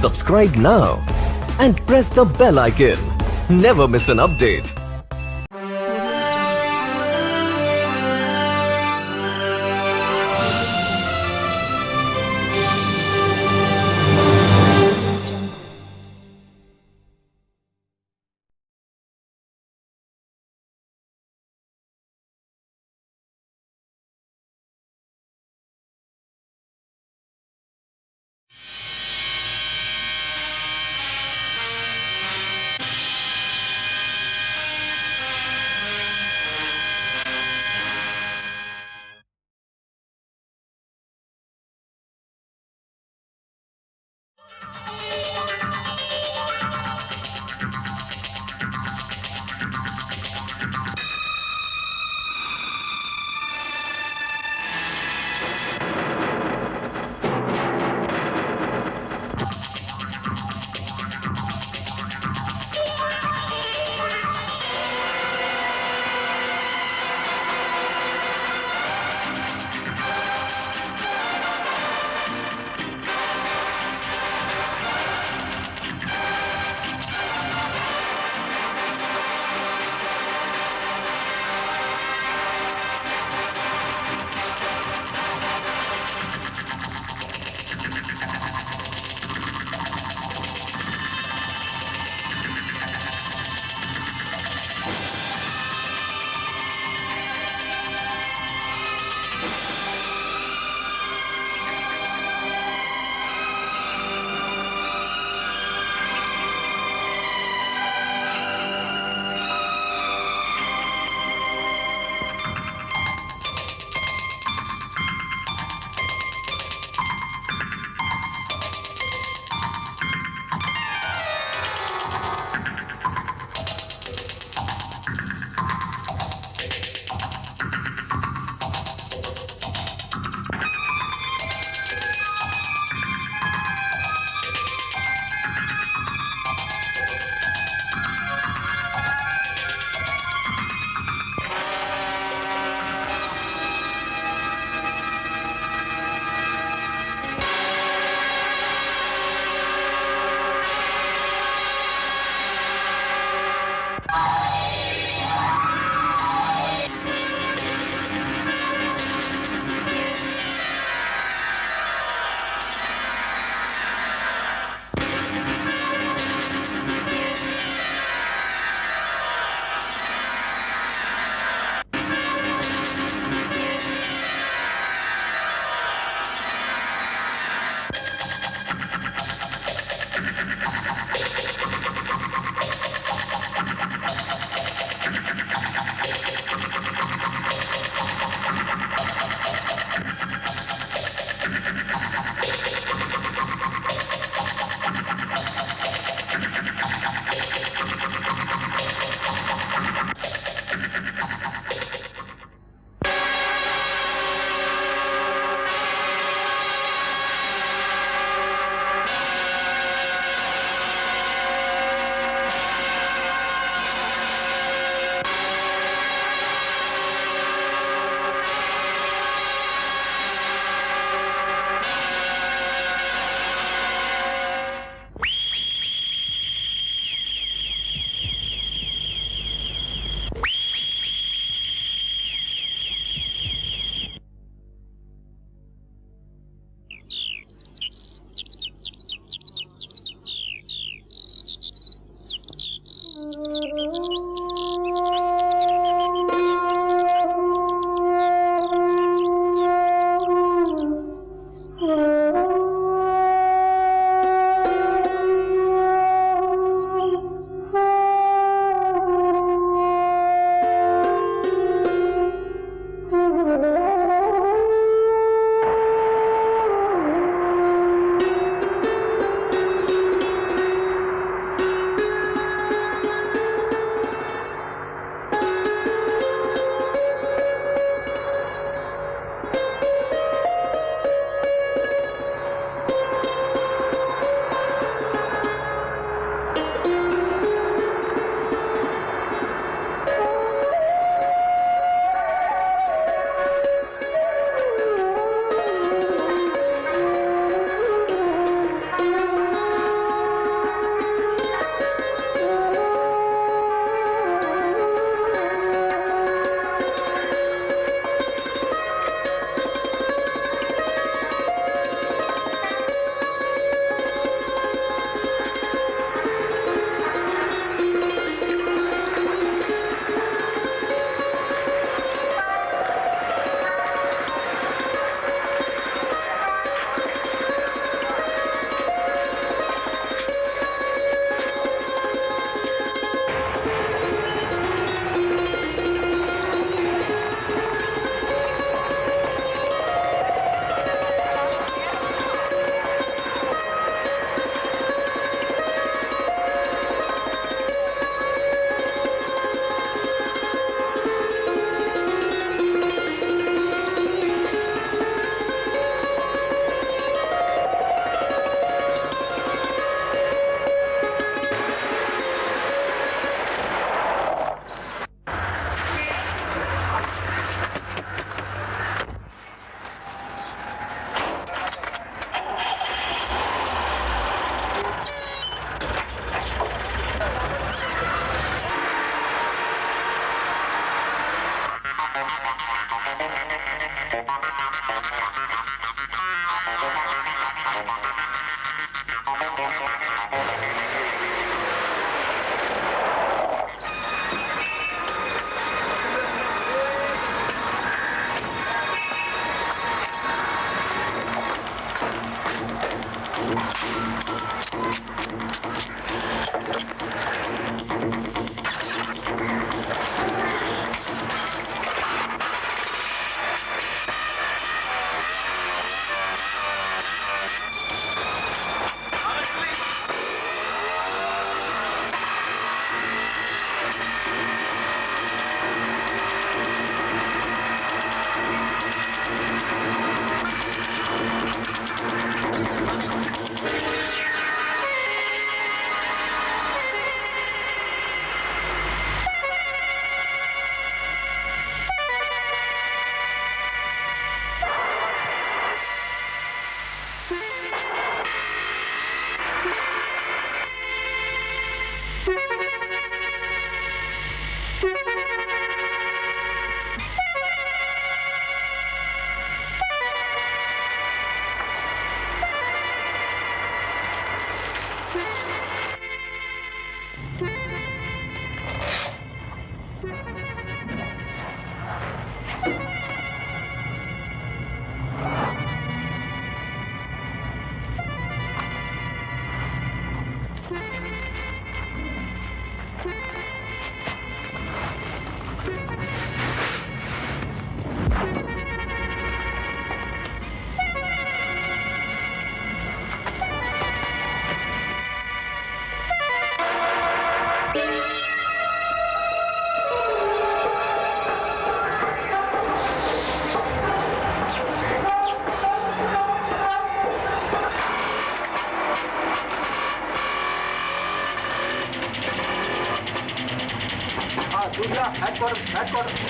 Subscribe now and press the bell icon. Never miss an update.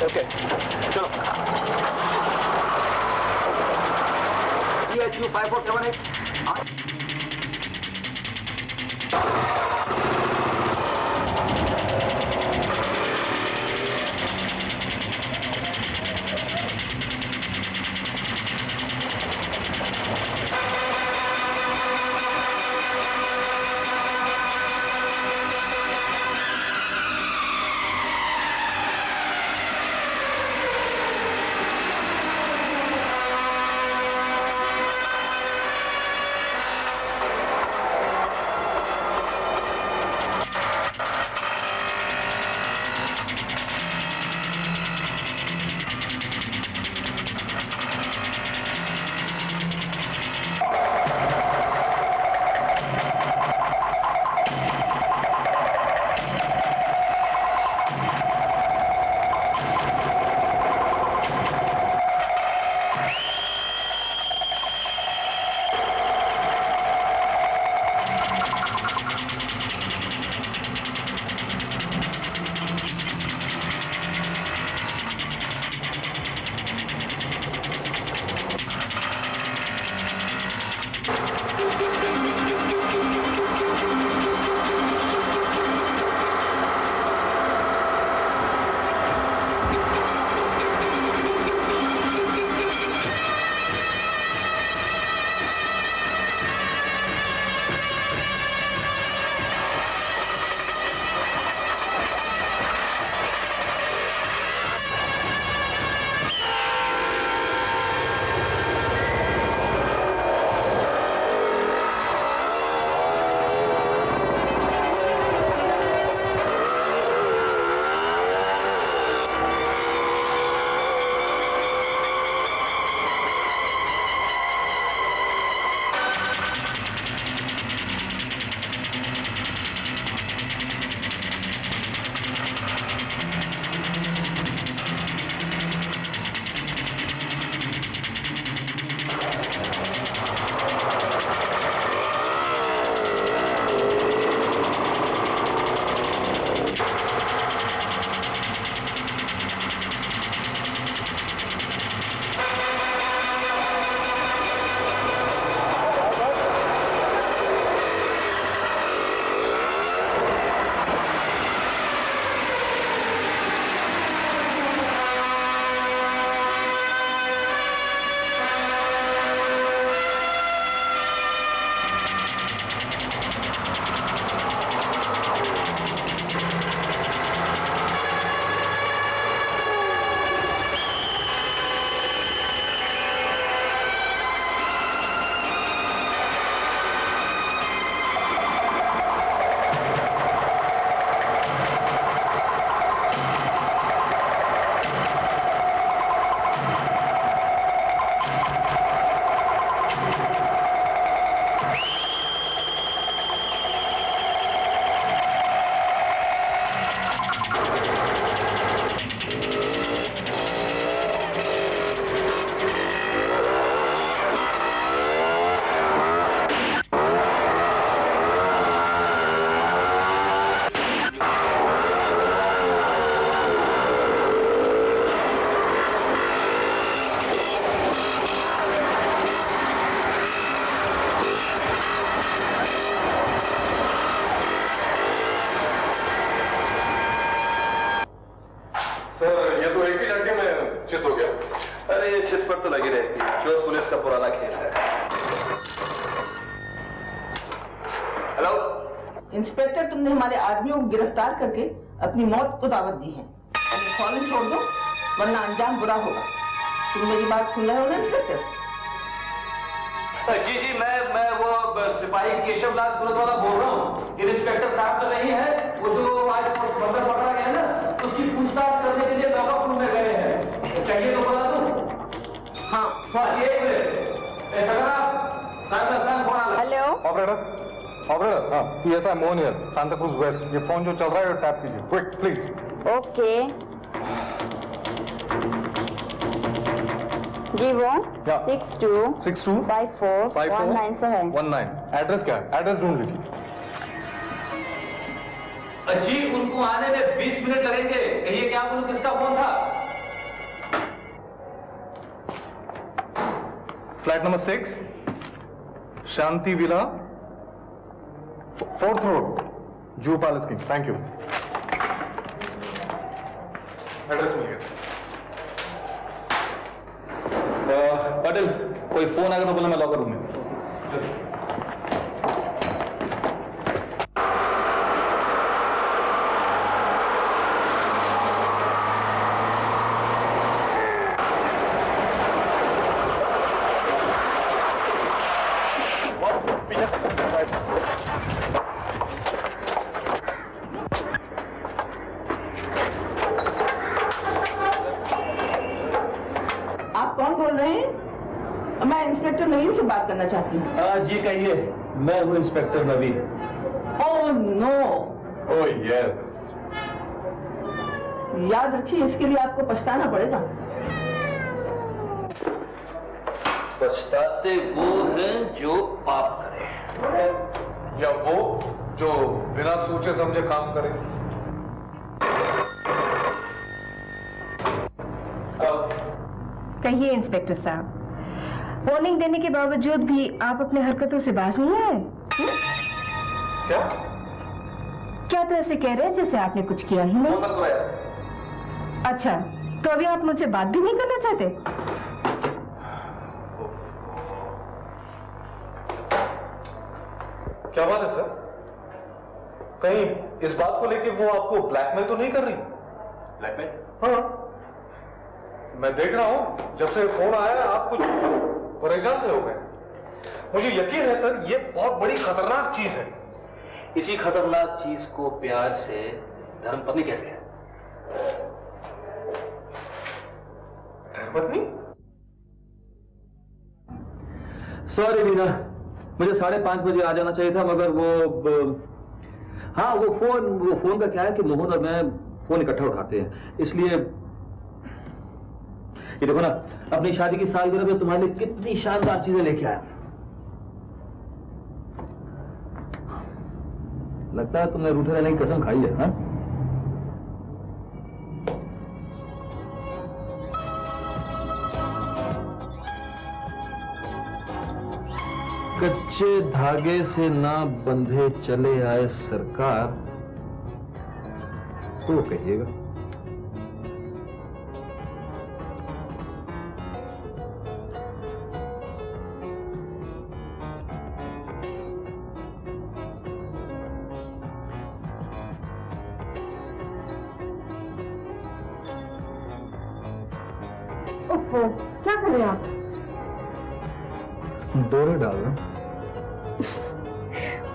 Okay चलो DHU 5478 inspector, तुमने हमारे आदमियों को गिरफ्तार करके अपनी मौत को दावत दी है। फौरन छोड़ दो वरना अंजाम बुरा होगा। तुम मेरी बात सुन रहे हो ना इंस्पेक्टर? जी जी, मैं वो सिपाही केशवलाल सूरत वाला बोल रहा हूँ। इंस्पेक्टर साहब तो नहीं है, वो जो आज बंदर पकड़ा गया ना, उसकी पूछताछ करने के लिए लॉकअप रूम में गए हैं। चाहिए तो बता दूं? हाँ, एक मिनट। साहब का फोन आ रहा है। हेलो ऑपरेटर, हाँ, PSI Mohan here, Santa Cruz west. ये फोन जो चल रहा है टैप कीजिए, क्विक प्लीज। ओके जी, वो 625419 एड्रेस क्या है? एड्रेस ढूंढ लीजिए। जी, उनको आने में 20 मिनट लगेंगे। कहिए क्या बोलूं, किसका फोन था? फ्लैट नंबर 6, शांति विला, 4th रोड, जू पैलेस की। Thank you. एड्रेस मिल गया। पाटिल, कोई फोन आएगा तो बोला मैं लॉकर रूम में। आप कौन बोल रहे हैं? मैं इंस्पेक्टर नवीन से बात करना चाहती हूँ। जी कहिए, मैं हूँ inspector Naveen. Oh no. Oh yes. याद रखिए, इसके लिए आपको पछताना पड़ेगा। पछताते वो हैं जो पाप करे, या वो जो बिना सोचे समझे काम करे। कहिए इंस्पेक्टर साहब, वार्निंग देने के बावजूद भी आप अपने हरकतों से बाज नहीं आए? क्या तो ऐसे कह रहे हैं जैसे आपने कुछ किया ही नहीं। अच्छा, तो अभी आप मुझसे बात भी नहीं करना चाहते? क्या बात है सर? कहीं इस बात को लेके वो आपको ब्लैकमेल तो नहीं कर रही? ब्लैकमेल? हाँ, मैं देख रहा हूं जब से फोन आया आप कुछ परेशान से हो गए। मुझे यकीन है सर, ये बहुत बड़ी खतरनाक चीज है। इसी खतरनाक चीज को प्यार से धर्मपत्नी कहते हैं। धर्मपत्नी? सॉरी मीना, मुझे 5:30 बजे आ जाना चाहिए था, मगर वो फोन का क्या है कि मोहन और मैं फोन इकट्ठा उठाते हैं, इसलिए ये देखो ना, अपनी शादी की सालगिरह में तुम्हारे लिए कितनी शानदार चीजें लेके आया। लगता है तुमने रूठे रहने की कसम खाई है, हाँ? कच्चे धागे से ना बंधे चले आए सरकार, तो कहिएगा। क्या कर रहे हैं आप? डोरे डाल रहा हूं।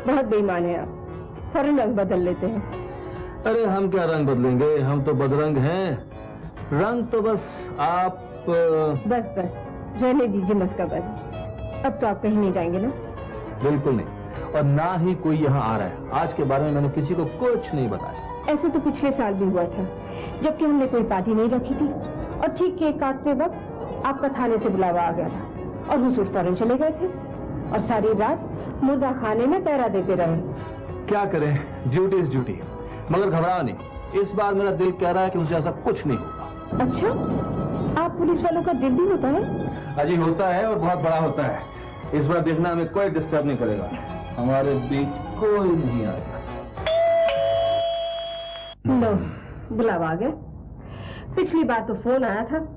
बहुत बेईमान है आप, फौरन रंग बदल लेते हैं। अरे हम क्या रंग बदलेंगे, हम तो बदरंग हैं। रंग तो बस आप बस रहने दीजिए मस्का बस। अब तो आप कहीं नहीं जाएंगे ना? बिल्कुल नहीं, और ना ही कोई यहाँ आ रहा है। आज के बारे में मैंने किसी को कुछ नहीं बताया। ऐसे तो पिछले साल भी हुआ था, जबकि हमने कोई पार्टी नहीं रखी थी, और ठीक केक काटते वक्त आपका थाने से बुलावा आ गया था और हुजूर फौरन चले गए थे और सारी रात मुर्दा खाने में पहरा देते रहे। क्या करें, ड्यूटी इज ड्यूटी। मगर घबराओ नहीं, इस बार मेरा दिल कह रहा है कि मुझे ऐसा कुछ नहीं होगा। अच्छा, आप पुलिस वालों का दिल भी होता है? अजी होता है, और बहुत बड़ा होता है। इस बार देखना हमें कोई डिस्टर्ब नहीं करेगा, हमारे बीच कोई नहीं आएगा। लो, बुलावा आ गया। पिछली बार तो फोन आया था,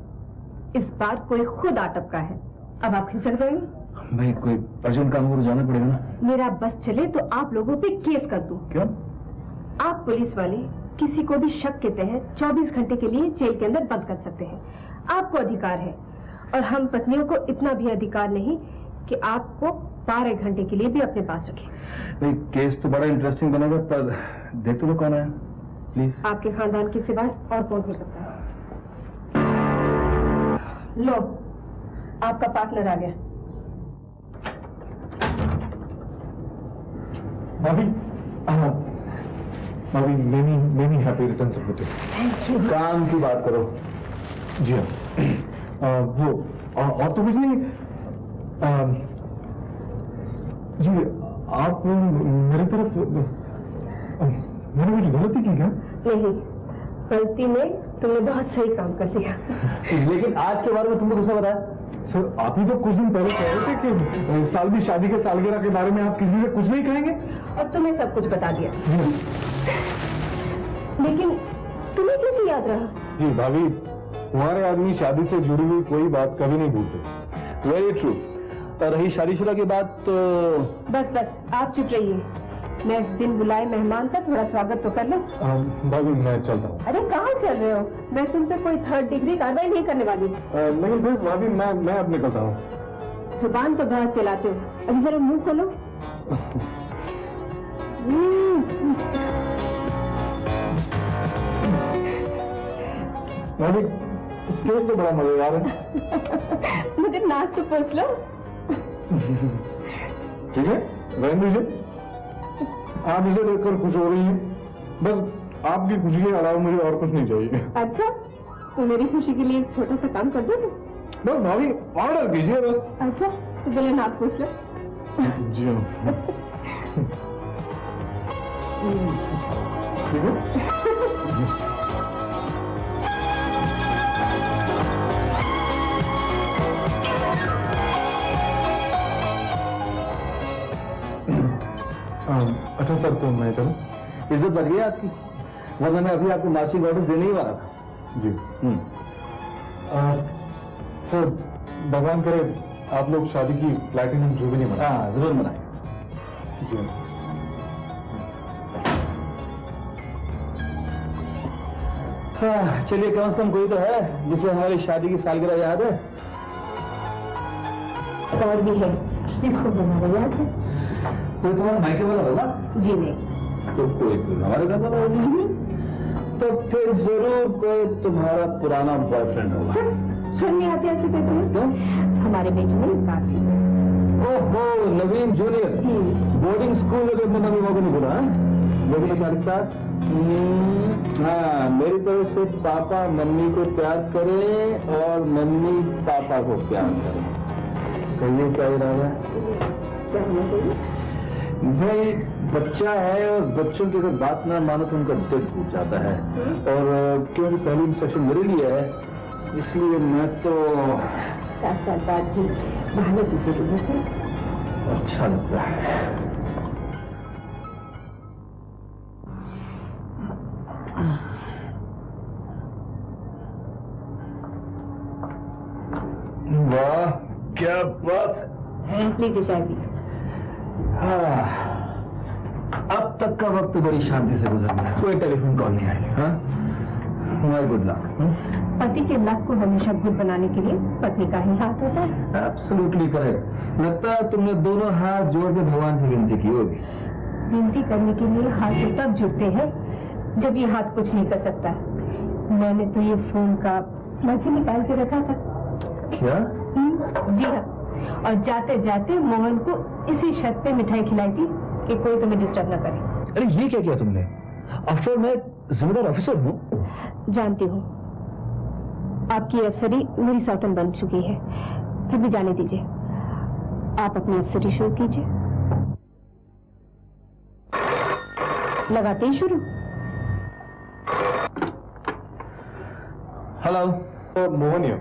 इस बार कोई खुद आ टपका है। अब आप खिसक रहे हैं? भाई कोई अर्जेंट काम हो तो जाना पड़ेगा ना। मेरा बस चले तो आप लोगों पे केस कर दूं। क्यों? आप पुलिस वाले किसी को भी शक के तहत 24 घंटे के लिए जेल के अंदर बंद कर सकते हैं, आपको अधिकार है। और हम पत्नियों को इतना भी अधिकार नहीं कि आपको 12 घंटे के लिए भी अपने पास रखें। नहीं, केस तो बड़ा इंटरेस्टिंग बनेगा, पर देख तो लो कौन है प्लीज। आपके खानदान के सिवाय और कौन हो सकता है? लो, आपका पार्टनर आ गया। भाभी, भाभी many happy returns of the day. काम की बात करो। जी हाँ, वो और तो कुछ नहीं। जी आप मेरी तरफ मैंने कुछ गलती की क्या? नहीं, गलती में तुमने बहुत सही काम कर दिया। लेकिन आज के बारे में तुमको किसने बताया? सर, आप ही तो कुछ दिन पहले कह रहे थे कि सालवी शादी के सालगिरह के बारे में आप किसी से कुछ नहीं कहेंगे। और तुम्हें सब कुछ बता दिया। लेकिन तुम्हें कैसे याद रहा? जी भाभी, हमारे आदमी शादी से जुड़ी हुई कोई बात कभी नहीं भूलते। Very true. रही शादीशुदा की बात तो बस बस, आप चुप रहिए। मैं इस बिन बुलाए मेहमान का थोड़ा स्वागत तो कर लूं। भाभी मैं चलता हूँ। अरे कहाँ चल रहे हो? मैं तुम पे कोई 3rd डिग्री कार्रवाई नहीं करने वाली। नहीं फिर भाभी मैं अब निकलता हूँ। जुबान तो बहुत चलाते हो, अभी जरा मुंह खोलो। भाभी केक तो बड़ा मजेदार है। मगर नाक तो पोंछ लो। ठीक है, रहने दीजिए। आप इसे देखकर खुश हो रही हैं, बस आपकी खुशी के अलावा मुझे और कुछ नहीं चाहिए। अच्छा, तो मेरी खुशी के लिए एक छोटा सा काम कर दोगे? बस भाभी ऑर्डर कीजिए बस। अच्छा, तो पहले नाक पोंछ लो। जी हाँ। ठीक है। अच्छा सर, तो मैं चलूं? इज्जत बच गई आपकी, वरना मैं अभी आपको मार्चिंग ऑर्डर देने ही वाला था। जी। सर, भगवान करे आप लोग शादी की प्लैटिनम जुबली मनाएं। हाँ, जरूर मनाएं। जी। हाँ, चलिए, कम से कम कोई तो है जिसे हमारी शादी की सालगिरह याद है। और भी है जिसको हमारा याद है। कोई तुम्हारा मायके वाला होगा? जी नहीं। तो कोई हमारे घर वाला होगा? तो फिर जरूर कोई तुम्हारा पुराना बॉयफ्रेंड होगा। शर्म नहीं आती ऐसे कहते हैं? क्यों? हमारे बेटे ने काट दिया। ओहो, नवीन जूनियर बोर्डिंग स्कूल में अपने मम्मी पापा को नहीं बोला? लेकिन क्या लिखता? हाँ, मेरी तरफ से पापा मम्मी को प्यार करे और मम्मी पापा को प्यार करे। कहिए क्या इरादा है? क्या होना चाहिए? भाई, बच्चा है और बच्चों की अगर बात ना मानो तो उनका दिल टूट जाता है। और क्योंकि पहली इंस्ट्रक्शन मेरे लिए है, इसलिए मैं तो 7 साल बाद भी बहाने की जरूरत है। अच्छा लगता है। वाह, क्या बात है। लीजिए चाय पीजिए। हाँ, अब तक का वक्त बड़ी शांति से गुजर गया, कोई टेलीफोन कॉल नहीं आई। हाँ, माय गुड लक। पति के लक को हमेशा गुड बनाने के लिए पत्नी का ही हाथ होता है। Absolutely correct. लगता है तुमने दोनों हाथ जोड़ के भगवान से विनती की होगी। विनती करने के लिए हाथ तो तब जुड़ते हैं जब ये हाथ कुछ नहीं कर सकता। मैंने तो ये फोन का मध्य निकाल के रखा था। क्या? जी हाँ, और जाते जाते मोहन को इसी शर्त पे मिठाई खिलाई थी कि कोई तुम्हें डिस्टर्ब न करे। अरे ये क्या किया तुमने? आफ्टर मैं जिम्मेदार ऑफिसर हूँ। जानती हूँ, आपकी अफसरी मेरी सौतन बन चुकी है, फिर भी जाने दीजिए। आप अपनी अफसरी शुरू कीजिए। लगाते ही शुरू। हेलो। मोहन ये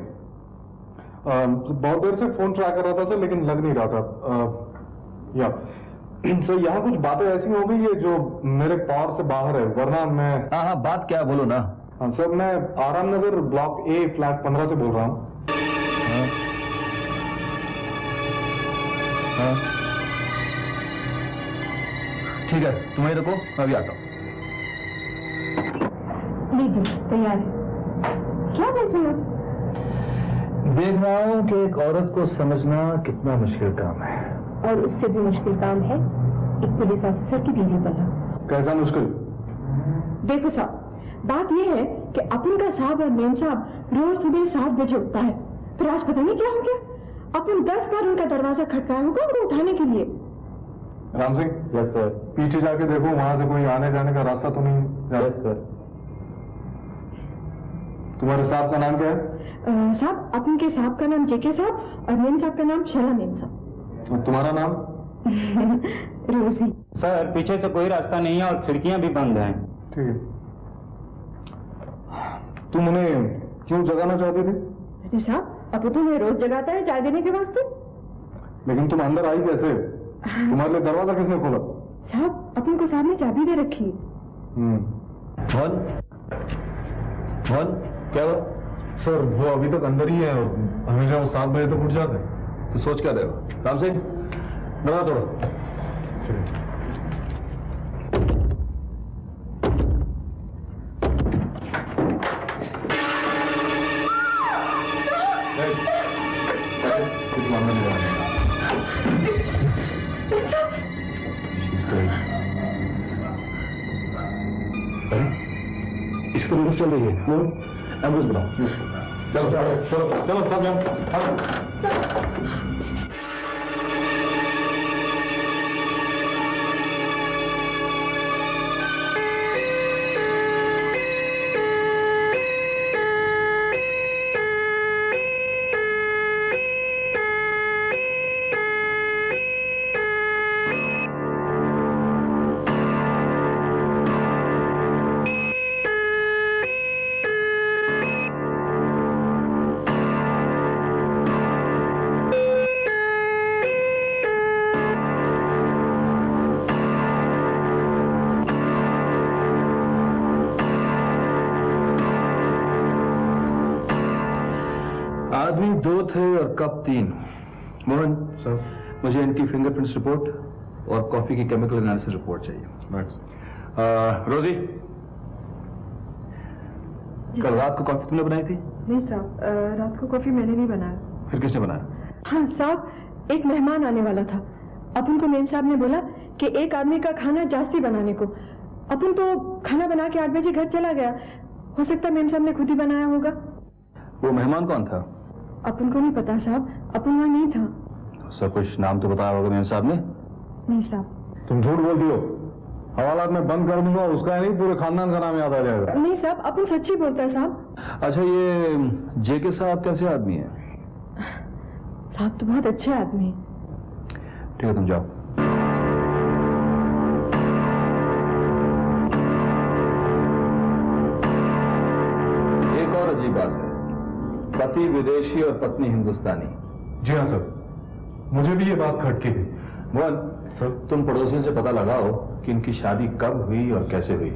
बहुत देर से फोन ट्राई कर रहा था सर, लेकिन लग नहीं रहा था। सर, यहाँ कुछ बातें ऐसी हो गई है जो मेरे पावर से बाहर है, वरना मैं। हाँ हाँ, बात क्या, बोलो ना। हाँ सर, मैं आराम नगर ब्लॉक ए फ्लैट 15 से बोल रहा हूँ। हाँ, ठीक है, तुम्हें रखो, मैं अभी आता हूँ। लीजिए, तैयार है। क्या बोल रहे हो? देख रहा हूं कि एक औरत को समझना कितना मुश्किल काम है। और उससे भी मुश्किल काम है एक पुलिस ऑफिसर की बीवी बनना। कैसा मुश्किल? देखो साहब, बात यह है कि अपन का साहब और मेम साहब रोज सुबह 7 बजे उठता है, फिर आज पता नहीं क्या हो गया, अपन 10 बार उनका दरवाजा खटकाया होगा उनको उठाने के लिए। राम सिंह। Yes sir. पीछे जाके देखो, वहां से कोई आने जाने का रास्ता तो नहीं? Yes sir. तुम्हारे साहब का नाम क्या है? साहब, अपन के साहब का नाम जेके साहब और मेम साहब का नाम शैला मेम साहब। और तुम्हारा नाम? रोजी। सर पीछे से कोई रास्ता नहीं है और खिड़कियां भी बंद हैं। ठीक है। तुम उन्हें क्यों जगाना चाहते थे? अरे साहब, अब तो मैं रोज जगाता है चाय देने के वास्ते। लेकिन तुम अंदर आई कैसे? तुम्हारे लिए दरवाजा किसने खोला? साहब, अपन को साहब ने चाबी दे रखी है। मोहन, मोहन क्या हुआ? सर वो अभी तक अंदर ही है और हमेशा वो 7 बजे तक उठ जाते हैं। तो सोच क्या रहे हो? राम सिंह, दरवाजा तोड़ो। कुछ मामला नहीं रहा। इसकी एम्बुलेंस चल रही है। एम्बुलेंस बुलाओ। चलो चलो चलो सब जाओ। आदमी 2 थे और कब 3। मोहन सर, मुझे इनकी फिंगरप्रिंट्स रिपोर्ट और कॉफी की केमिकल एनालिसिस रिपोर्ट चाहिए। रोजी, कल रात को कॉफी तुमने बनाई थी? नहीं साहब, रात को कॉफी मैंने नहीं बनाया। फिर किसने बनाया? हाँ साहब, एक मेहमान आने वाला था। अपन को मेम साहब ने बोला कि एक आदमी का खाना जास्ती बनाने को। अपन तो खाना बना के 8 बजे घर चला गया। हो सकता है मेम साहब ने खुद ही बनाया होगा। वो मेहमान कौन था? अपन को नहीं पता साहब, अपन वहाँ नहीं था। सर कुछ नाम तो बताया होगा मेम साहब ने? नहीं साहब। तुम झूठ बोलती हो। हवालात में बंद कर दूंगा, उसका नहीं पूरे खानदान का नाम याद आ जाएगा। नहीं साहब, अपन सच्ची बोलता है साहब। अच्छा, ये जेके साहब कैसे आदमी है? साहब तो बहुत अच्छे आदमी है। ठीक है, तुम जाओ। एक और अजीब बात है, पति विदेशी और पत्नी हिंदुस्तानी। जी हाँ सर, मुझे भी ये बात खटकी थी। मोहन सर, तुम पड़ोसियों से पता लगाओ कि इनकी शादी कब हुई और कैसे हुई।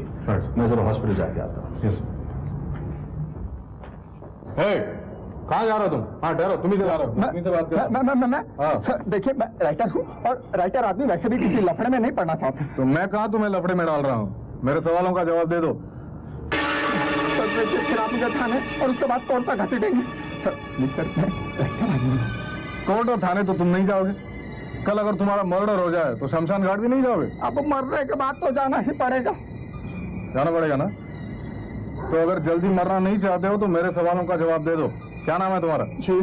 मैं जरा हॉस्पिटल जाके आता हूँ। यस। कहाँ जा रहे हो तुम? हाँ ठहरो, तुम ही से जा रहे हो। से बात कर। मैं सर देखिए, मैं राइटर हूँ और राइटर आदमी वैसे भी किसी लफड़े में नहीं पड़ना चाहते। तो मैं कहाँ तुम्हें लफड़े में डाल रहा हूँ? मेरे सवालों का जवाब दे दो। सर फिर आप मुझे थाने और उसके बाद कोर्ट तक घसीटेंगे। सर नहीं सर, मैं राइटर आदमी हूँ। कोर्ट और थाने तो तुम नहीं जाओगे। कल अगर तुम्हारा मर्डर हो जाए तो शमशान घाट भी नहीं जाओगे? अब मरने के बाद तो जाना ही पड़ेगा। जाना पड़ेगा ना? तो अगर जल्दी मरना नहीं चाहते हो तो मेरे सवालों का जवाब दे दो। क्या नाम है तुम्हारा? जी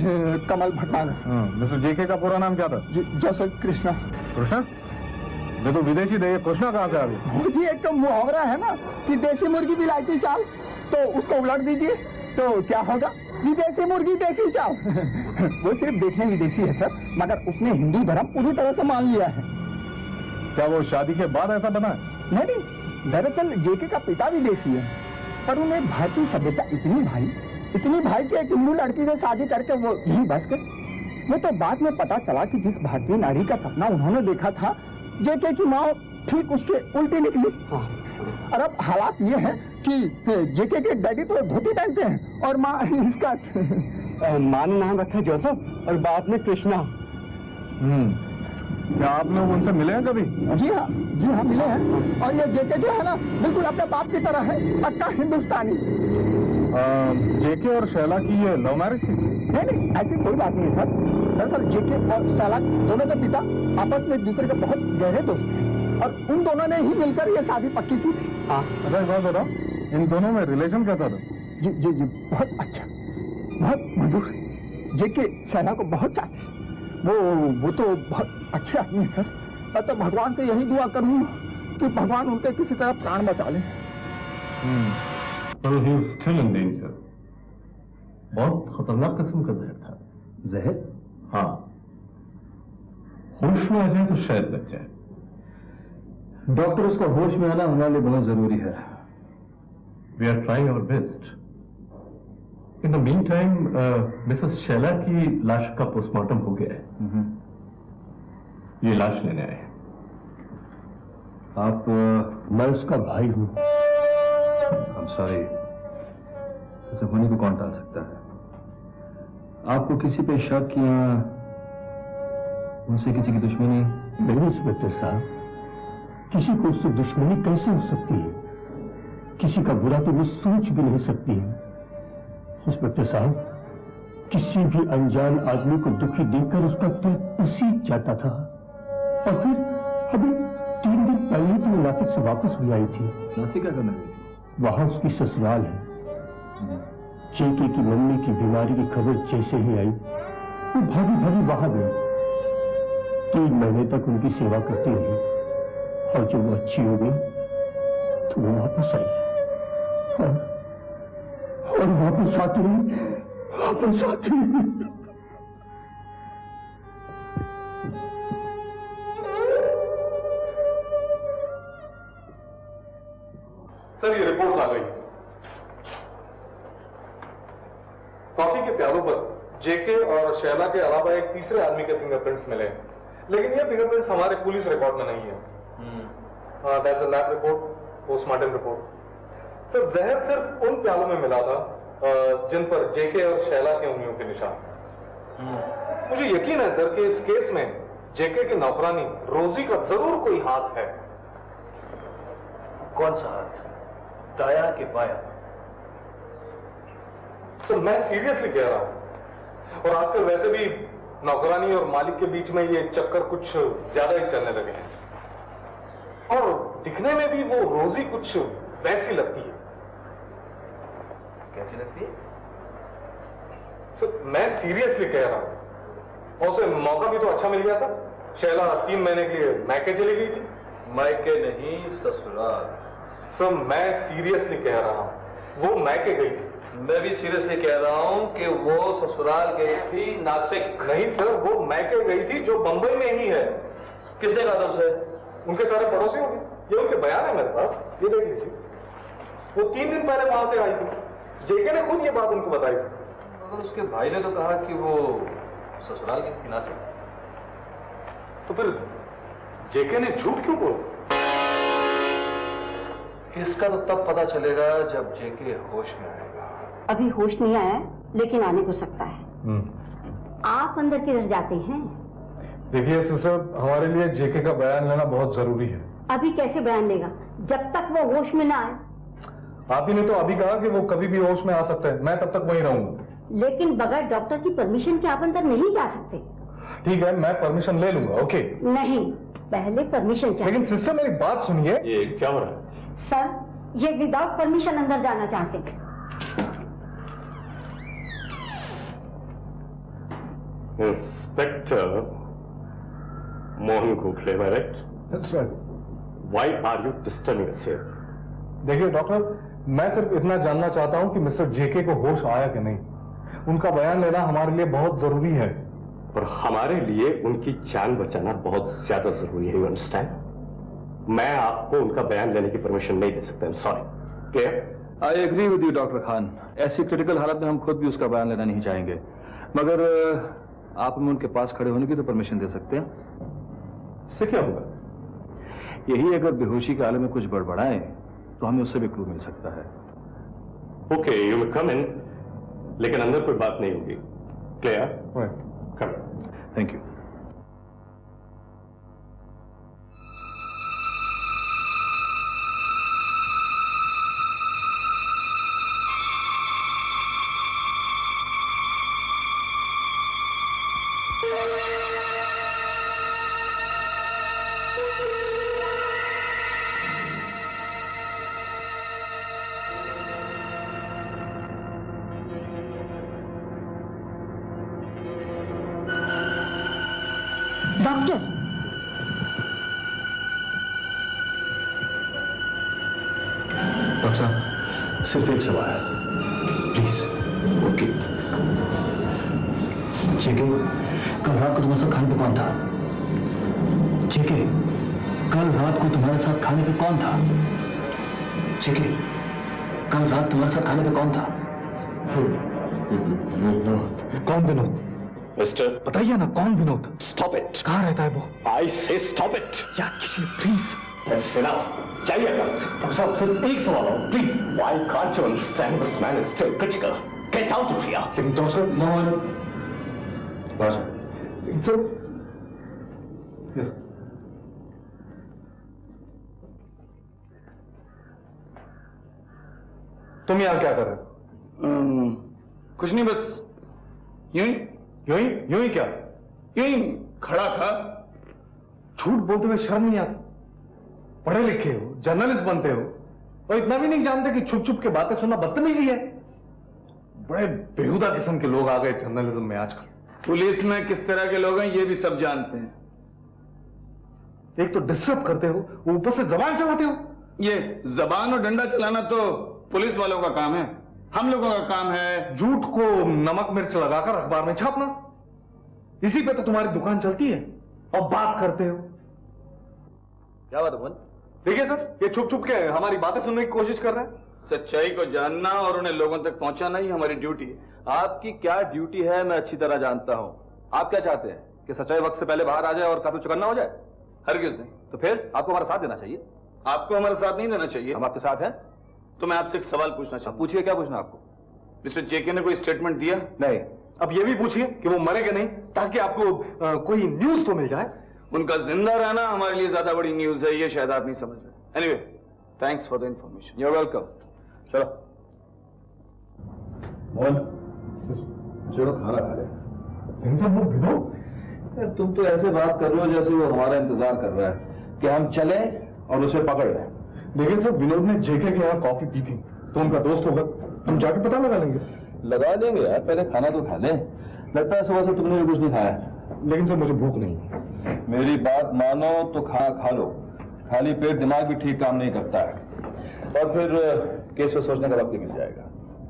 कमल भटनागर। मिस्टर जेके का पूरा नाम क्या था? जी जोसेफ कृष्णा। कृष्णा? ये तो विदेशी थे, कृष्णा कहाँ से आ गए? जी एक मुहावरा है ना कि देसी मुर्गी विलायती चाल, तो उसको उलट दीजिए तो क्या होगा? विदेशी मुर्गी देसी चाल। वो सिर्फ देखने विदेशी है सर, मगर उसने हिंदू धर्म पूरी तरह से मान लिया है। क्या वो शादी के बाद ऐसा बना है? नहीं, दरअसल जेके का पिता विदेशी है, पर उन्हें भारतीय सभ्यता इतनी भाई कि एक हिंदू लड़की से शादी करके वो यहीं बस गए। वो तो बाद में पता चला कि जिस भारतीय नारी का सपना उन्होंने देखा था, जेके की माँ ठीक उसके उल्टी निकली। और अब हालात ये हैं कि जेके के डैडी तो धोती पहनते हैं और माँ इसका माँ ने नाम रखा जोसेफ और बाद में कृष्णा। क्या आप लोग उनसे मिले हैं कभी? जी हाँ मिले हैं। और ये जेके जो है ना, बिल्कुल अपने बाप की तरह है, पक्का हिंदुस्तानी। जेके और शैला की ये लव मैरिज थी? नहीं, ऐसी कोई बात नहीं है सर। दरअसल जेके और शैला दोनों के पिता आपस में एक दूसरे के बहुत गहरे दोस्त हैं और उन दोनों ने ही मिलकर ये शादी पक्की की थी। हाँ। अच्छा एक बात बताओ, इन दोनों में रिलेशन कैसा था? जी जी जी, बहुत अच्छा, बहुत मधुर। जेके शैला को बहुत चाहते हैं। वो तो बहुत अच्छे आदमी है सर। मैं तो भगवान से यही दुआ करूँ कि भगवान उनके किसी तरह प्राण बचा लें। Well, he is still in danger. बहुत खतरनाक किस्म का जहर था। जहर? हाँ, होश में आ जाए तो शायद लग जाए। डॉक्टर, उसका होश में आना हमारे लिए बहुत जरूरी है। We are trying our best. In the meantime, Mrs Shaila की लाश का पोस्टमार्टम हो गया है। ये लाश लेने आए हैं। आप मैं उसका भाई हूं। I'm sorry, ऐसे होने को कौन टाल सकता है? आपको किसी पे शक या उनसे किसी की दुश्मनी? नहीं इंस्पेक्टर साहब, किसी को उससे दुश्मनी कैसे हो सकती है? किसी का बुरा तो वो सोच भी नहीं सकती है। इंस्पेक्टर साहब, किसी भी अनजान आदमी को दुखी देखकर उसका दिल पसीज जाता था। और फिर अभी 3 दिन पहले तो वो नासिक से वापस भी आई थी। नासिक क्या करने गई? वहां उसकी ससुराल है। जेके की मम्मी की बीमारी की खबर जैसे ही आई, वो भागी भागी वहां गई। 3 महीने तक उनकी सेवा करती रही और जब वो अच्छी हो गई तो वो वापस आई और वापस आती सर, ये रिपोर्ट्स आ गई। कॉफी के प्यालों पर जेके और शैला के अलावा एक तीसरे आदमी के फिंगरप्रिंट्स मिले, लेकिन ये फिंगरप्रिंट्स हमारे पुलिस रिकॉर्ड में नहीं है। That's a lab report, postmortem report. Sir, जहर सिर्फ उन प्यालों में मिला था जिन पर जेके और शैला की उंगलियों के निशान। मुझे यकीन है सर कि इस केस में जेके की नौकरानी रोजी का जरूर कोई हाथ है। कौन सा हाथ? दाया कि बाया? सर, मैं सीरियसली कह रहा हूं। और आजकल वैसे भी नौकरानी और मालिक के बीच में ये चक्कर कुछ ज्यादा ही चलने लगे हैं। और दिखने में भी वो रोजी कुछ वैसी लगती है। कैसी लगती है? सर, मैं सीरियसली कह रहा हूं। और उसे मौका भी तो अच्छा मिल गया था। शैला 3 महीने के लिए मैके चली गई थी। मायके नहीं, ससुराल। सर, मैं सीरियसली कह रहा हूं, वो मैके गई थी। मैं भी सीरियसली कह रहा हूं कि वो ससुराल गई थी, नासिक नहीं सर, वो मैके गई थी जो बंबई में ही है। किसने कहा तुमसे? उनके सारे पड़ोसियों ने। ये उनके बयान है मेरे पास, ये देख लीजिए। वो 3 दिन पहले वहां से आई थी। जेके ने खुद ये बात उनको बताई थी। मगर उसके भाई ने तो कहा कि वो ससुराल गई थी, नासिक। तो फिर जेके ने झूठ क्यों बोला? इसका तो तब पता चलेगा जब जेके होश में आएगा। अभी होश नहीं आया, लेकिन आने को सकता है। आप अंदर किधर जाते हैं? देखिए सिस्टर, हमारे लिए जेके का बयान लेना बहुत जरूरी है। अभी कैसे बयान लेगा जब तक वो होश में ना आए? आप ही ने तो अभी कहा कि वो कभी भी होश में आ सकते हैं। मैं तब तक वहीं रहूंगा। लेकिन बगैर डॉक्टर की परमिशन के आप अंदर नहीं जा सकते। ठीक है, मैं परमिशन ले लूंगा। ओके। नहीं, पहले परमिशन चाहिए। लेकिन सिस्टर, मेरी बात सुनिए। ये क्या हो रहा है? सर, ये विदाउट परमिशन अंदर जाना चाहते हैं। Inspector Mohan Gokhale, right? That's right. Why are you disturbing us here? देखिए डॉक्टर, मैं सिर्फ इतना जानना चाहता हूं कि मिस्टर जेके को होश आया कि नहीं। उनका बयान लेना हमारे लिए बहुत जरूरी है। और हमारे लिए उनकी जान बचाना बहुत ज्यादा जरूरी है, यू अंडरस्टैंड? मैं आपको उनका बयान लेने की परमिशन नहीं दे सकता। I'm sorry. Clear? I agree with you doctor Khan. ऐसी क्रिटिकल हालत में हम खुद भी उसका बयान लेना नहीं चाहेंगे, मगर आप हमें उनके पास खड़े होने की तो परमिशन दे सकते हैं। इससे क्या होगा? यही, अगर बेहोशी के आलम में कुछ गड़बड़ाए तो हमें उससे भी क्लू मिल सकता है। Okay, you may come in, लेकिन अंदर कोई बात नहीं होगी। Clear? Right. Come. Thank you. Doctor, doctor साहब सिर्फ एक सवाल है प्लीज। ओके जेके, कल रात को तुम्हारे साथ खाने पे कौन था? जेके, कल रात को तुम्हारे साथ खाने पे कौन था? जेके, कल रात तुम्हारे साथ खाने पे कौन था? कौन विनोद? मिस्टर, बताइए ना कौन विनोद? Stop it. कहाँ रहता है वो? आई से स्टॉप इट। यार किसी प्लीज। That's enough. चाहिए बस। साहब सिर्फ एक सवाल हो please. Why can't you understand this man is still critical? Get out of here. लेकिन डॉक्टर मोहन, सर, यस तुम यहाँ क्या कर रहे हो? कुछ नहीं, बस यूं यूं ही क्या? यूं ही खड़ा था। झूठ बोलते हुए शर्म नहीं आती? पढ़े लिखे हो, जर्नलिस्ट बनते हो और इतना भी नहीं जानते कि छुप छुप के बातें सुनना बदतमीजी है? बड़े बेहुदा किस्म के लोग आ गए जर्नलिज्म में आजकल। पुलिस में किस तरह के लोग हैं ये भी सब जानते हैं। एक तो डिस्टर्ब करते हो, ऊपर से जबान चलाते हो। ये जबान और डंडा चलाना तो पुलिस वालों का काम है, हम लोगों का काम है झूठ को नमक मिर्च लगाकर अखबार में छापना। इसी पे तो तुम्हारी दुकान चलती है और बात करते हो। क्या बात है मोहन? देखिए सर, ये छुप छुप के हमारी बातें सुनने की कोशिश कर रहे हैं। सच्चाई को जानना और उन्हें लोगों तक पहुंचाना ही हमारी ड्यूटी है। आपकी क्या ड्यूटी है मैं अच्छी तरह जानता हूं। आप क्या चाहते हैं कि सच्चाई वक्त से पहले बाहर आ जाए और काफी चुकन्ना हो जाए? हरगिज नहीं। तो फिर आपको हमारा साथ देना चाहिए। आपको हमारा साथ नहीं देना चाहिए। हम आपके साथ हैं। तो मैं आपसे एक सवाल पूछना चाहता हूं। पूछिए, क्या पूछना आपको? मिस्टर जेके ने कोई स्टेटमेंट दिया? नहीं। अब ये भी पूछिए कि वो मरे कि नहीं, ताकि आपको कोई न्यूज तो मिल जाए। उनका जिंदा रहना हमारे लिए ज्यादा बड़ी न्यूज है, ये शायद आप नहीं समझ रहे। Anyway, thanks for the information. You are welcome. चलो मोहन, चलो खाना खा ले। लेकिन सर वो विनोद, यार तुम तो ऐसे बात कर रहे हो जैसे वो हमारा इंतजार कर रहा है कि हम चले और उसे पकड़ लें। देखिए सर, विनोद ने जेके के यहाँ कॉफी पी थी तो उनका दोस्त होगा, तुम जाके पता लगा लेंगे। लगा लेंगे यार, पहले खाना तो खा ले। लगता है सुबह से तुमने भी कुछ नहीं खाया। लेकिन सर मुझे भूख नहीं है। मेरी बात मानो तो खा लो। खाली पेट दिमाग भी ठीक काम नहीं करता है और फिर केस पे सोचने का वक्त मिल जाएगा।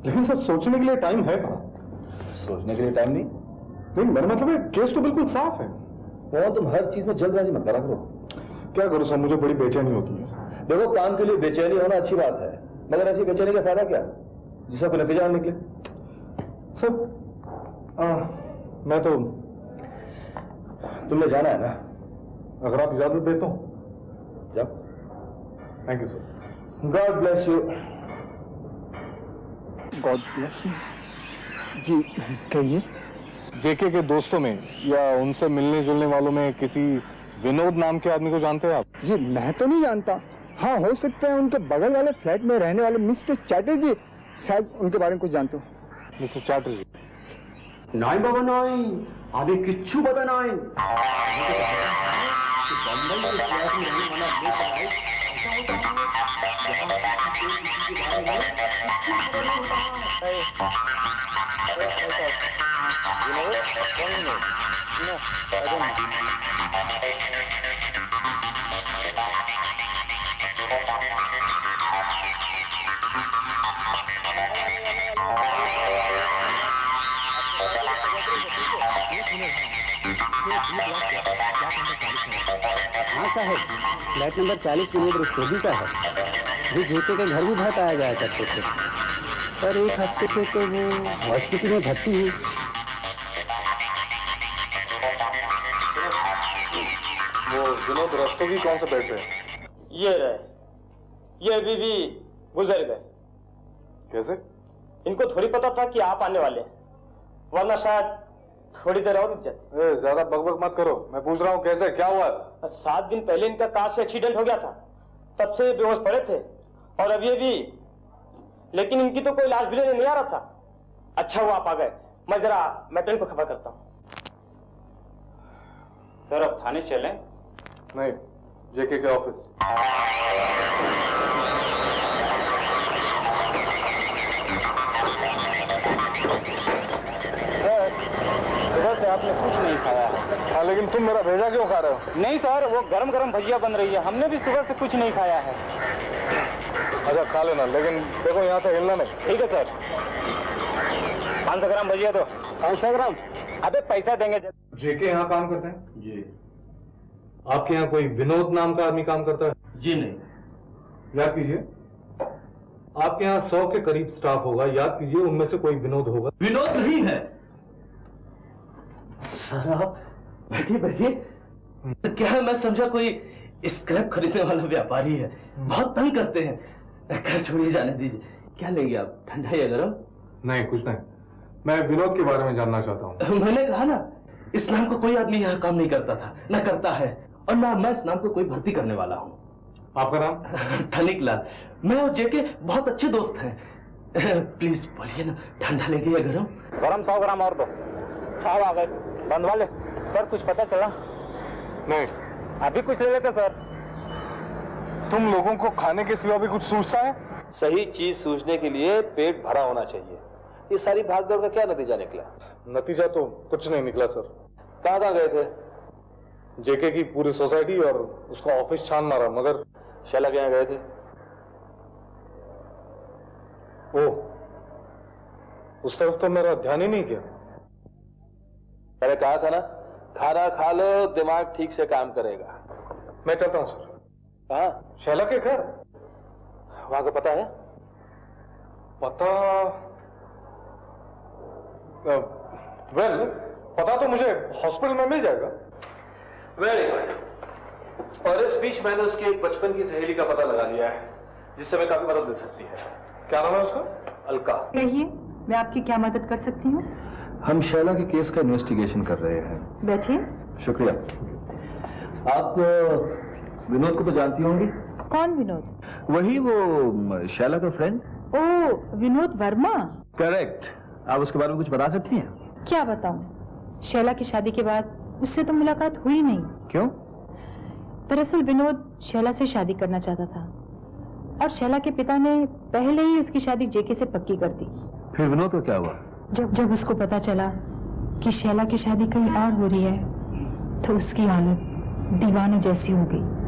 लेकिन सर सोचने के लिए टाइम है कहाँ? सोचने के लिए टाइम नहीं? नहीं, मेरा मतलब है केस तो बिल्कुल साफ है। वो तुम हर चीज में जल्दबाजी मत करा करो। क्या करूं सर, मुझे बड़ी बेचैनी होती है। देखो, काम के लिए बेचैनी होना अच्छी बात है, मगर ऐसी बेचैनी का फायदा क्या जिसका कोई नतीजा न निकले? सर मैं तो, तुमने जाना है ना? अगर आप इजाजत देते हो। जाओ। Thank you sir. God bless you. God bless me. जी कहिए। जेके के दोस्तों में या उनसे मिलने जुलने वालों में किसी विनोद नाम के आदमी को जानते हैं आप? जी मैं तो नहीं जानता। हाँ, हो सकता है उनके बगल वाले फ्लैट में रहने वाले मिस्टर चैटर्जी, शायद उनके बारे में कुछ जानते हो। मिस्टर चैटर्जी? नहीं बाबा नहीं, अभी किच्छु पता नहीं। हाँ साहब, फ्लैट नंबर 40 विनोद रस्तोगी का है। वो जेके के घर भी बहुत आया जाया करते थे और एक हफ्ते से तो वो हॉस्पिटल में भर्ती है। वो विनोद रस्तोगी कौन से बेड पे है? ये रहे, ये अभी भी गुजर गए। कैसे? इनको थोड़ी पता था कि आप आने वाले हैं, वरना शायद थोड़ी देर और रुक जाते। ज्यादा बकबक मत करो, मैं पूछ रहा हूँ कैसे, क्या हुआ? 7 दिन पहले इनका कार से एक्सीडेंट हो गया था, तब से ये बेहोश पड़े थे और अब ये भी, लेकिन इनकी तो कोई इलाज भी लेने नहीं आ रहा था। अच्छा हुआ आप आ गए, मैं जरा मैट्रन को खबर करता हूँ। सर अब थाने चलें? नहीं, जेके के ऑफिस। सुबह से आपने कुछ नहीं खाया है। हाँ, लेकिन तुम मेरा भेजा क्यों खा रहे हो? नहीं सर, वो गरम गरम भजिया बन रही है, हमने भी सुबह से कुछ नहीं खाया है। अच्छा खा लेना, लेकिन देखो यहाँ से हिलना नहीं। ठीक है सर। 500 ग्राम भजिया दो। 500 ग्राम? अबे पैसा देंगे। जेके यहाँ काम करते हैं? जी। आपके यहाँ कोई विनोद नाम का आदमी काम करता है? जी नहीं। याद कीजिए, आपके यहाँ 100 के करीब स्टाफ होगा, याद कीजिए उनमें से कोई विनोद होगा। विनोद नहीं है सर। आप बैठिए बैठिए। क्या है, मैं समझा कोई स्क्रैप खरीदने वाला व्यापारी है, बहुत तंग करते हैं। खैर छोड़िए, जाने दीजिए। क्या लेंगे आप, ठंडा या गरम? नहीं कुछ नहीं, मैं विनोद के बारे में जानना चाहता हूँ। मैंने कहा ना, इस नाम को कोई आदमी यहाँ काम नहीं करता था, न करता है, और ना मैं इस नाम को कोई भर्ती करने वाला हूँ। आपका नाम? धनिक लाल। मैं और जेके बहुत अच्छे दोस्त हैं। प्लीज बोलिए ना, ठंडा लेंगे या गरम? गरम 100 ग्राम और दो। साहब आ गए, बंद वाले। सर कुछ पता चला? नहीं। अभी कुछ ले लेते सर। तुम लोगों को खाने के सिवा भी कुछ सूझता है? सही चीज सूझने के लिए पेट भरा होना चाहिए। ये सारी भागदौड़ का क्या नतीजा निकला? नतीजा तो कुछ नहीं निकला सर। कहाँ गए थे? जेके की पूरी सोसाइटी और उसका ऑफिस छान मारा, मगर शैला के यहाँ गए थे? ओह, उस तरफ तो मेरा ध्यान ही नहीं किया। मैंने कहा था ना, खाना खा लो, दिमाग ठीक से काम करेगा। मैं चलता हूँ सर। हाँ, शैला के घर? वहां का पता है? पता वेल, पता तो मुझे हॉस्पिटल में मिल जाएगा। Very good. और इस बीच मैंने उसके एक बचपन की सहेली का पता लगा लिया है, जिससे मैं काफी मदद मिल सकती है। क्या नाम है उसका? अलका। कहिए, मैं आपकी क्या मदद कर सकती हूँ? हम शैला के केस का इन्वेस्टिगेशन कर रहे हैं। बैठिए। शुक्रिया। आप विनोद को तो जानती होंगी? कौन विनोद? वही वो शैला का फ्रेंड। ओह, विनोद वर्मा। करेक्ट। आप उसके बारे में कुछ बता सकती हैं? क्या बताऊं? शैला की शादी के बाद उससे तो मुलाकात हुई नहीं। क्यों? दरअसल विनोद शैला से शादी करना चाहता था और शैला के पिता ने पहले ही उसकी शादी जेके से पक्की कर दी। फिर विनोद को क्या हुआ? जब उसको पता चला कि शैला की शादी कहीं और हो रही है तो उसकी हालत दीवाने जैसी हो गई।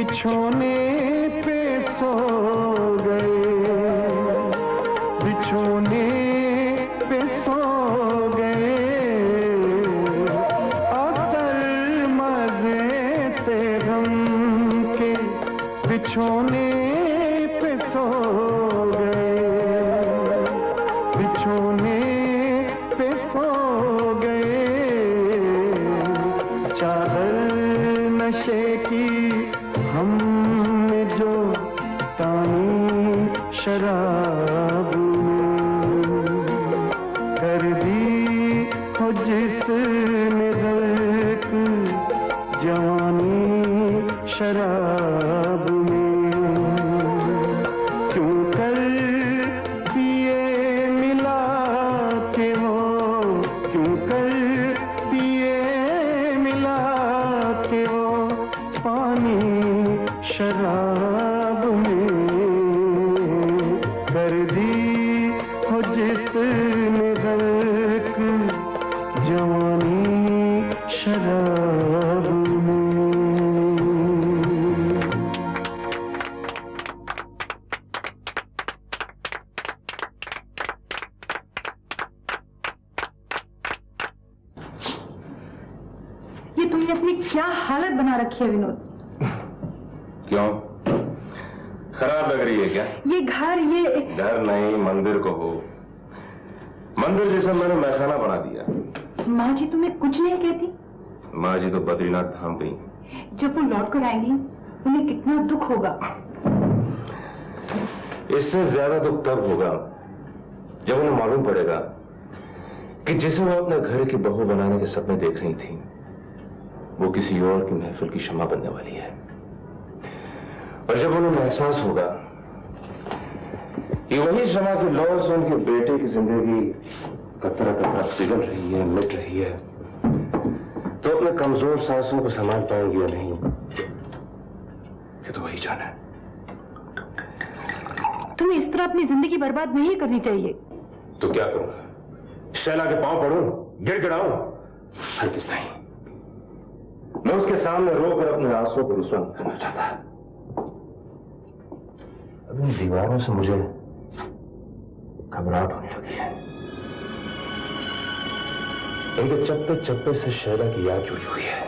बिछोने पे सो गए, बिछोने पे सो गए, अतर मजे से गम के बिछोने पे सो गए, बिछोने पे सो गए, चादर नशे की हमने जो तानी शराब में कर दी हो जिसने गर्क जवानी शराब में, क्यों कर पिए मिला के वो, क्यों कर पिए मिला के वो पानी शराब में कर दी हो जिसने गर्क जवानी शराब में। ये तुमने अपनी क्या हालत बना रखी है विनोद। क्यों, खराब लग रही है क्या? ये घर, ये घर नहीं, मंदिर को हो, मंदिर जैसा मैंने महसाना बना दिया। माँ जी तुम्हें कुछ नहीं कहती? माँ जी तो बद्रीनाथ धाम गई। जब वो लौट कर आएंगी उन्हें कितना दुख होगा। इससे ज्यादा दुख तब होगा जब उन्हें मालूम पड़ेगा कि जिसे वो अपने घर की बहू बनाने के सपने देख रही थी वो किसी और की महफिल की शमा बनने वाली है। और जब उन्हें एहसास होगा कि वही शमा की लौ से उनके बेटे की जिंदगी कतरा कतरा पिघल रही है, मिट रही है, तो अपने कमजोर सांसों को संभाल पाएंगी या नहीं, ये तो वही जाना है। तुम्हें इस तरह अपनी जिंदगी बर्बाद नहीं करनी चाहिए। तो क्या करूं? शैला के पांव पड़ूं, गिड़गिड़ाऊं? हरगिज़ नहीं। मैं उसके सामने रोकर अपने आंसुओं को रुसवा नहीं करना चाहता। अब इन दीवारों से मुझे घबराहट होने लगी है। इनके चप्पे चप्पे से शैला की याद जुड़ी हुई है।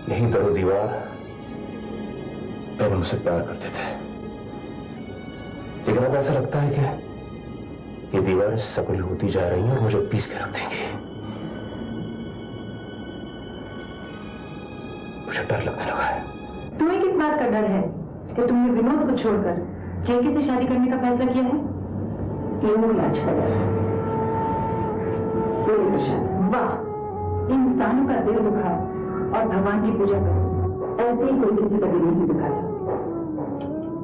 यही दरो दीवार पहले मुझसे प्यार करते थे, लेकिन अब ऐसा लगता है कि ये दीवारें सकड़ी होती जा रही हैं और मुझे पीस के रख देंगी। मुझे डर लगने लगा है। तुम्हें किस बात का डर है कि तुमने विनोद को छोड़कर जेके से शादी करने का फैसला किया है? लाज का डर है। वाह, इंसानों का दिल दुखा और भगवान की पूजा कर, ऐसे ही कोई किसी का दिल नहीं दुखाता।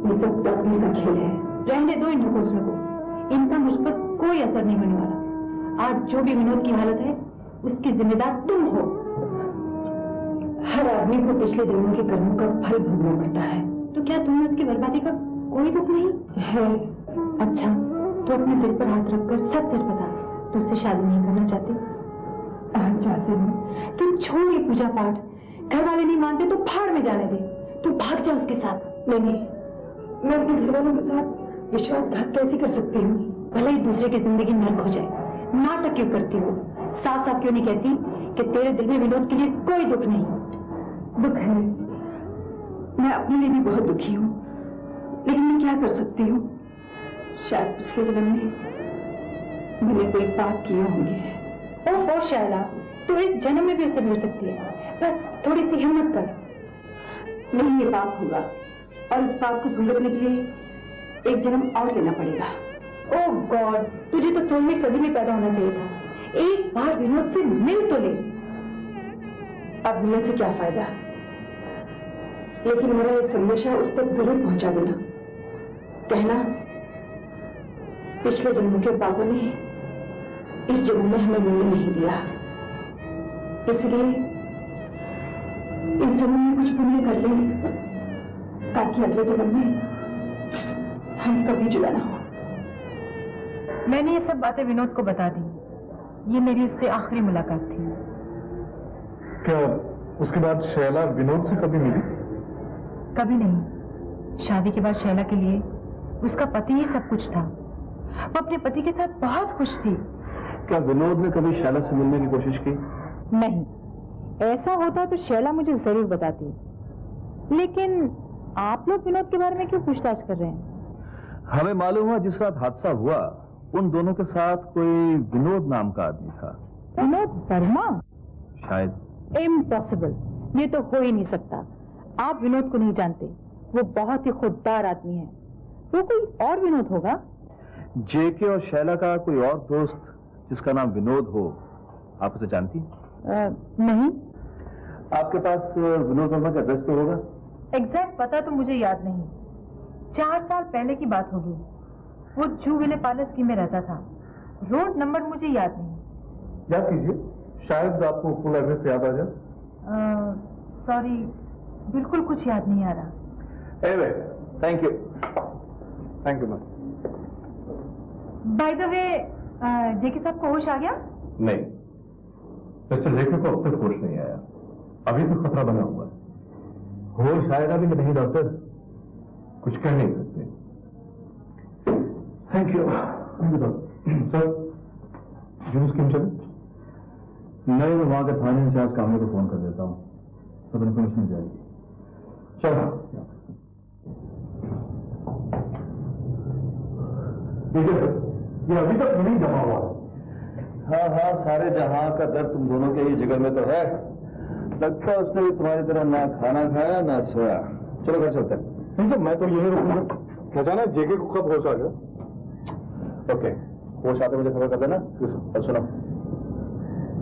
ये सब तकदीर का खेल है। रहने दो इन ढकोसलों को, इनका मुझ पर कोई असर नहीं होने वाला। आज जो भी विनोद की हालत है उसकी जिम्मेदार तुम हो। हर आदमी को पिछले जन्मों के कर्मों का फल भोगना पड़ता है। तो क्या तुम्हें उसकी बर्बादी का कोई दुख नहीं है? अच्छा, तो अपने दिल पर हाथ रखकर सच सच बता, तो उससे शादी नहीं करना चाहती? चाहती हूँ। तुम छोड़ ये पूजा पाठ, घर वाले नहीं मानते तो फाड़ में जाने दे, तुम भाग जा उसके साथ। नहीं, मैं अपने घर वालों के साथ विश्वासघात कैसे कर सकती हूँ? भले ही दूसरे की जिंदगी नर्क हो जाए, नाटक क्यों करती हो? साफ साफ क्यों नहीं कहती कि तेरे दिल में विनोद के लिए कोई दुख नहीं? दुख है, मैं अपने लिए भी बहुत दुखी हूँ, लेकिन मैं क्या कर सकती हूँ? शायद पिछले जन्म में मैंने कोई पाप किए होंगे। ओह शैला, तो इस जन्म में भी उससे मिल सकती है, बस थोड़ी सी हिम्मत कर। नहीं, ये पाप होगा और इस पाप को भुगतने के लिए एक जन्म और लेना पड़ेगा। ओह गॉड, तुझे तो 16वीं सदी में पैदा होना चाहिए था। एक बार विनोद से मिल तो ले। अब मिलने से क्या फायदा? लेकिन मेरा एक संदेशा उस तक जरूर पहुंचा देना। कहना, पिछले जन्मों के पापों ने इस जन्म में हमें मिलने नहीं दिया, इसलिए इस जन्म में कुछ पुण्य कर ले ताकि अगले जन्म में हम कभी जुड़ा ना हो। मैंने ये सब बातें विनोद को बता दी। ये मेरी उससे आखिरी मुलाकात थी। क्या उसके बाद शैला विनोद से कभी मिली? कभी नहीं। शादी के बाद शैला के लिए उसका पति ही सब कुछ था। वो अपने पति के साथ बहुत खुश थी। क्या विनोद ने कभी शैला से मिलने की कोशिश की? नहीं, ऐसा होता तो शैला मुझे जरूर बताती। लेकिन आप लोग विनोद के बारे में क्यों पूछताछ कर रहे हैं? हमें मालूम हुआ जिस रात हादसा हुआ उन दोनों के साथ कोई विनोद नाम का आदमी था। विनोद वर्मा? शायद। इम्पॉसिबल, ये तो हो ही नहीं सकता। आप विनोद को नहीं जानते। वो बहुत ही खुददार आदमी है। वो कोई और विनोद होगा। जेके और शैला का कोई और दोस्त जिसका नाम विनोद हो, आप उसे जानती? नहीं। आपके पास विनोद वर्मा का एड्रेस तो होगा? एग्जैक्ट पता तो मुझे याद नहीं। 4 साल पहले की बात होगी। वो जू विले पैलेस की में रहता था। रोड नंबर मुझे याद नहीं। याद कीजिए, शायद आपको फुल एड्रेस याद आ जाए। सॉरी, बिल्कुल कुछ याद नहीं आ रहा। Anyway, thank you. Thank you ma'am. By the way, JK साहब को होश आ गया? नहीं, मिस्टर जेके को अब तक होश नहीं आया। अभी तो खतरा बना हुआ है। होश आएगा भी नहीं डॉक्टर, कुछ कह नहीं सकते। Thank you doctor. सर, जुलूस क्यों चले? नहीं, मैं वहां के थाने इंचार्ज कामले को फोन कर देता हूँ, सब इन्फॉर्मेशन मिल जाएगी। चलो ठीक है सर, ये अभी तक नहीं जमा हुआ है। हाँ, सारे जहां का दर्द तुम दोनों के ही जिगर में तो है। लगता है उसने भी तुम्हारी तरह ना खाना खाया ना सोया। चलो घर चलते हैं। नहीं सर, मैं तो यही रुकूंगा। क्या जाना है जेके को कब होश आ गया? ओके, होश आते मुझे खबर कर देना। और सुनो,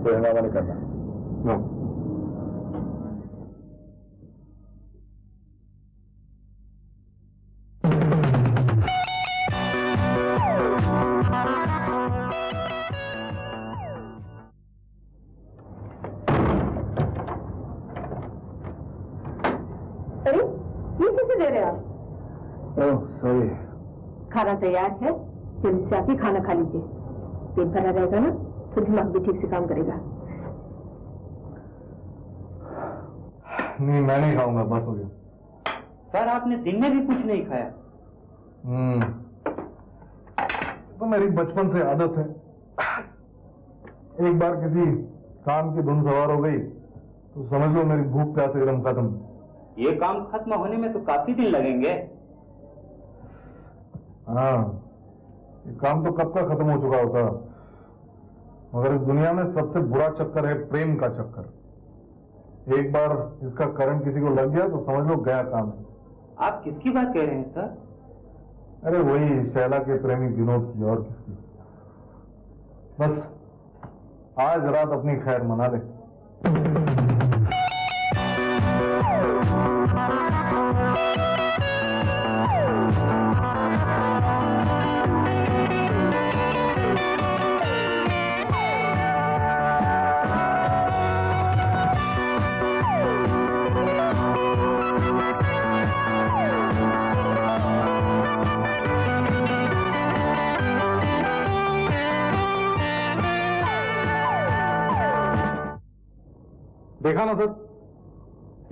कोई हंगामा नहीं करना। अरे, ये कैसे दे रहे आप? Oh sorry. खाना तैयार है, जल्दी से आके खाना खा लीजिए। पेट भरा रहेगा ना तो दिमाग भी ठीक से काम करेगा। नहीं, मैं नहीं खाऊंगा, बस हो गया। सर, आपने दिन में भी कुछ नहीं खाया? तो मेरी बचपन से आदत है। एक बार किसी काम की धुन सवार हो गई तो समझ लो मेरी भूख प्यास एकदम खत्म। ये काम खत्म होने में तो काफी दिन लगेंगे। हाँ, ये काम तो कब का खत्म हो चुका होता, मगर इस दुनिया में सबसे बुरा चक्कर है प्रेम का चक्कर। एक बार इसका करंट किसी को लग गया तो समझ लो गया काम। आप किसकी बात कह रहे हैं सर? अरे वही शैला के प्रेमी विनोद की, और किसकी। बस आज रात अपनी खैर मना ले। देखा ना सर,